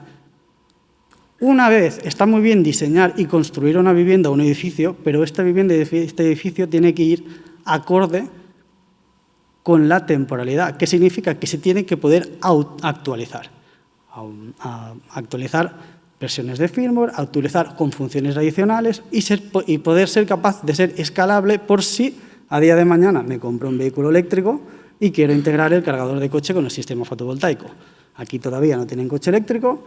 [SPEAKER 8] Una vez está muy bien diseñar y construir una vivienda o un edificio, pero esta vivienda y este edificio tiene que ir acorde con la temporalidad, que significa que se tiene que poder actualizar. Actualizar versiones de firmware, actualizar con funciones adicionales y poder ser capaz de ser escalable por si a día de mañana me compro un vehículo eléctrico y quiero integrar el cargador de coche con el sistema fotovoltaico. Aquí todavía no tienen coche eléctrico,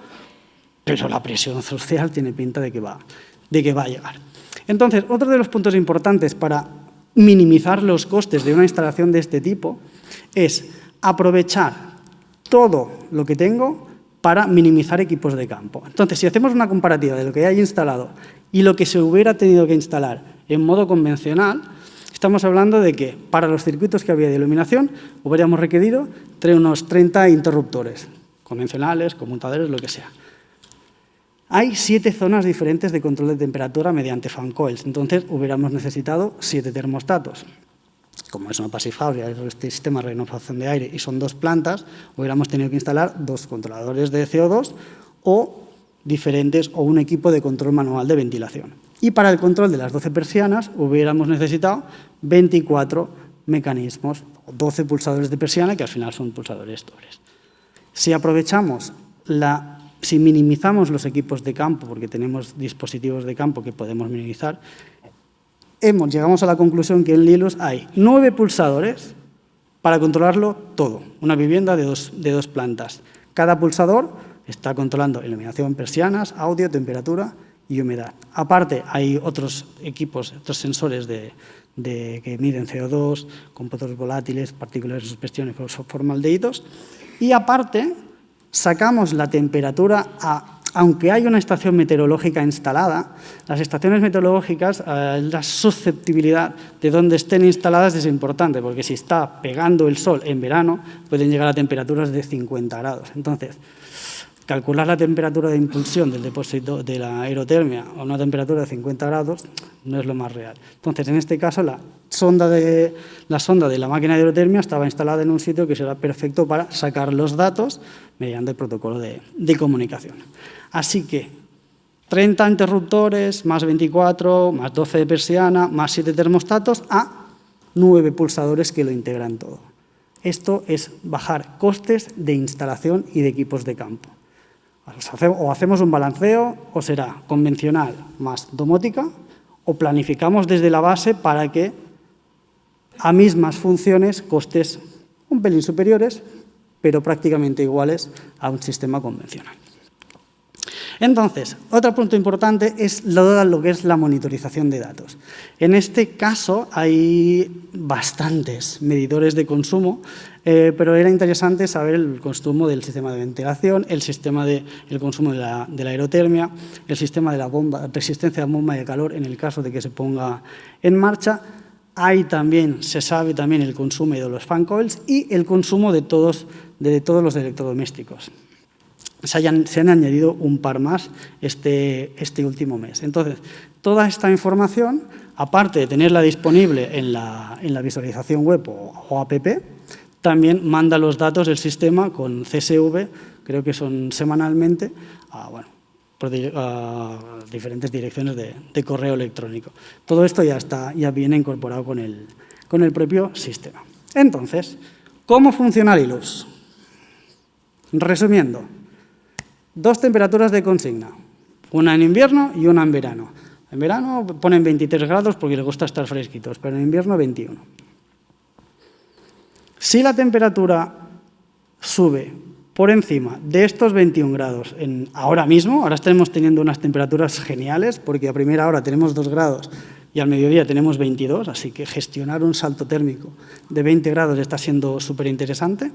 [SPEAKER 8] pero la presión social tiene pinta de que va a llegar. Entonces, otro de los puntos importantes para minimizar los costes de una instalación de este tipo es aprovechar todo lo que tengo para minimizar equipos de campo. Entonces, si hacemos una comparativa de lo que hay instalado y lo que se hubiera tenido que instalar en modo convencional, estamos hablando de que para los circuitos que había de iluminación hubiéramos requerido unos 30 interruptores, convencionales, conmutadores, lo que sea. Hay 7 zonas diferentes de control de temperatura mediante fan coils, entonces hubiéramos necesitado 7 termostatos. Como es una passive house y este sistema de renovación de aire y son 2 plantas, hubiéramos tenido que instalar 2 controladores de CO2 o un equipo de control manual de ventilación. Y para el control de las 12 persianas hubiéramos necesitado 24 mecanismos, 12 pulsadores de persiana, que al final son pulsadores dobles. Si minimizamos los equipos de campo, porque tenemos dispositivos de campo que podemos minimizar, llegamos a la conclusión que en Lilus hay 9 pulsadores para controlarlo todo, una vivienda de dos plantas. Cada pulsador está controlando iluminación, persianas, audio, temperatura y humedad. Aparte, hay otros equipos, otros sensores que miden CO2, compuestos volátiles, partículas de suspensión y formaldehídos. Y aparte, sacamos la temperatura aunque hay una estación meteorológica instalada, las estaciones meteorológicas, la susceptibilidad de donde estén instaladas es importante, porque si está pegando el sol en verano, pueden llegar a temperaturas de 50 grados. Entonces, calcular la temperatura de impulsión del depósito de la aerotermia a una temperatura de 50 grados no es lo más real. Entonces, en este caso, la sonda de la máquina de aerotermia estaba instalada en un sitio que será perfecto para sacar los datos mediante el protocolo de comunicación. Así que 30 interruptores, más 24, más 12 de persiana, más 7 termostatos, a 9 pulsadores que lo integran todo. Esto es bajar costes de instalación y de equipos de campo. O hacemos un balanceo, o será convencional más domótica, o planificamos desde la base para que a mismas funciones costes un pelín superiores, pero prácticamente iguales a un sistema convencional. Entonces, otro punto importante es lo que es la monitorización de datos. En este caso hay bastantes medidores de consumo, pero era interesante saber el consumo del sistema de ventilación, el consumo de la aerotermia, el sistema de la resistencia a la bomba de calor en el caso de que se ponga en marcha. Se sabe también el consumo de los fan coils y el consumo de todos los electrodomésticos. Se han añadido un par más este último mes. Entonces, toda esta información, aparte de tenerla disponible en la visualización web o app, también manda los datos del sistema con CSV, creo que son semanalmente, a diferentes direcciones de correo electrónico. Todo esto ya viene incorporado con el propio sistema. Entonces, ¿cómo funciona Lilus? Resumiendo, 2 temperaturas de consigna, una en invierno y una en verano. En verano ponen 23 grados porque les gusta estar fresquitos, pero en invierno 21. Si la temperatura sube por encima de estos 21 grados, ahora estamos teniendo unas temperaturas geniales, porque a primera hora tenemos 2 grados y al mediodía tenemos 22, así que gestionar un salto térmico de 20 grados está siendo súper interesante.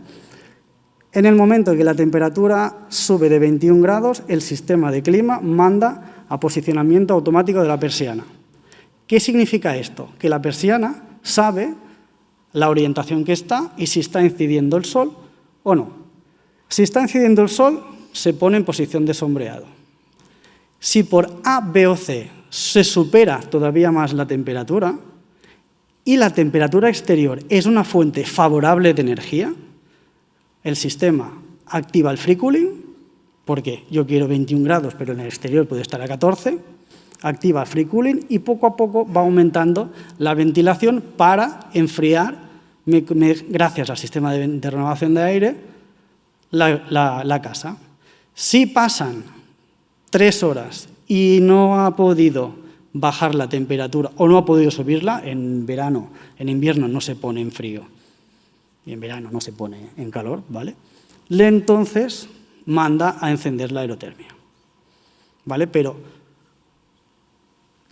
[SPEAKER 8] En el momento en que la temperatura sube de 21 grados, el sistema de clima manda a posicionamiento automático de la persiana. ¿Qué significa esto? Que la persiana sabe la orientación que está y si está incidiendo el sol o no. Si está incidiendo el sol, se pone en posición de sombreado. Si por A, B o C se supera todavía más la temperatura y la temperatura exterior es una fuente favorable de energía, el sistema activa el free cooling, porque yo quiero 21 grados, pero en el exterior puede estar a 14, activa free cooling y poco a poco va aumentando la ventilación para enfriar, gracias al sistema de renovación de aire, la casa. Si pasan 3 horas y no ha podido bajar la temperatura o no ha podido subirla, en invierno no se pone en frío y en verano no se pone en calor, ¿vale? entonces manda a encender la aerotermia. ¿Vale? Pero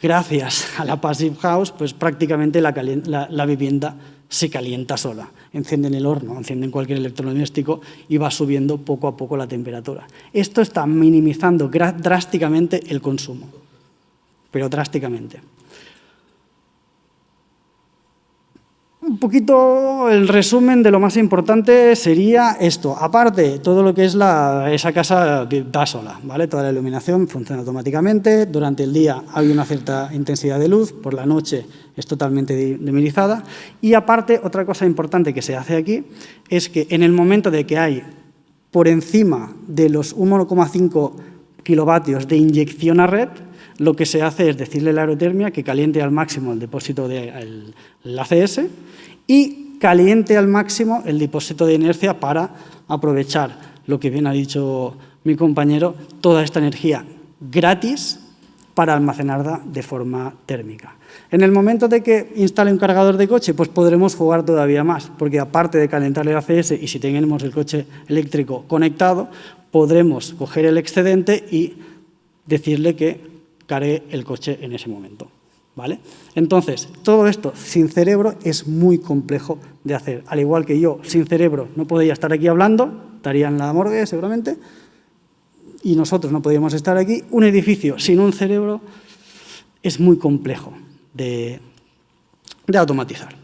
[SPEAKER 8] gracias a la Passive House, pues prácticamente la vivienda se calienta sola. Encienden el horno, encienden cualquier electrodoméstico y va subiendo poco a poco la temperatura. Esto está minimizando drásticamente el consumo, pero drásticamente. Un poquito el resumen de lo más importante sería esto. Aparte, todo lo que es esa casa da sola, ¿vale? Toda la iluminación funciona automáticamente. Durante el día hay una cierta intensidad de luz, por la noche es totalmente dimerizada. Y aparte, otra cosa importante que se hace aquí es que en el momento de que hay por encima de los 1,5 kilovatios de inyección a red, lo que se hace es decirle a la aerotermia que caliente al máximo el depósito del ACS y caliente al máximo el depósito de inercia para aprovechar, lo que bien ha dicho mi compañero, toda esta energía gratis para almacenarla de forma térmica. En el momento de que instale un cargador de coche, pues podremos jugar todavía más, porque aparte de calentar el ACS y si tenemos el coche eléctrico conectado, podremos coger el excedente y decirle que cargue el coche en ese momento, ¿vale? Entonces, todo esto sin cerebro es muy complejo de hacer. Al igual que yo, sin cerebro, no podría estar aquí hablando, estaría en la morgue seguramente, y nosotros no podríamos estar aquí. Un edificio sin un cerebro es muy complejo de automatizar.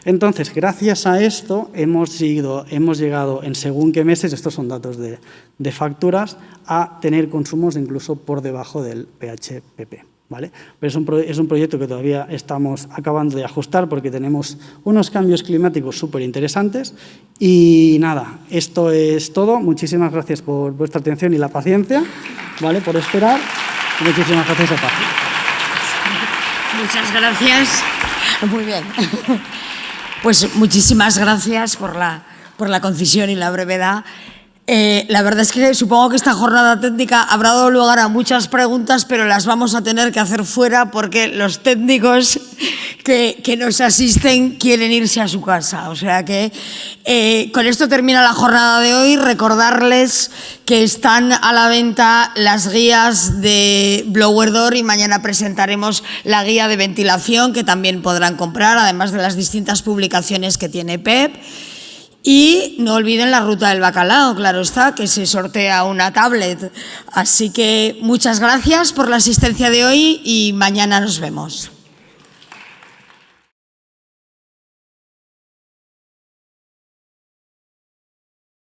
[SPEAKER 8] Entonces, gracias a esto hemos llegado en según qué meses, estos son datos de facturas, a tener consumos incluso por debajo del PHPP, ¿vale? Pero es un proyecto que todavía estamos acabando de ajustar porque tenemos unos cambios climáticos súper interesantes. Y nada, esto es todo. Muchísimas gracias por vuestra atención y la paciencia, ¿vale? Por esperar. Y muchísimas gracias a todos.
[SPEAKER 2] Muchas gracias. Muy bien. Pues muchísimas gracias por la concisión y la brevedad. La verdad es que supongo que esta jornada técnica habrá dado lugar a muchas preguntas, pero las vamos a tener que hacer fuera porque los técnicos que nos asisten quieren irse a su casa. O sea que con esto termina la jornada de hoy. Recordarles que están a la venta las guías de Blower Door y mañana presentaremos la guía de ventilación que también podrán comprar, además de las distintas publicaciones que tiene PEP. Y no olviden la ruta del bacalao, claro está, que se sortea una tablet. Así que muchas gracias por la asistencia de hoy y mañana nos vemos.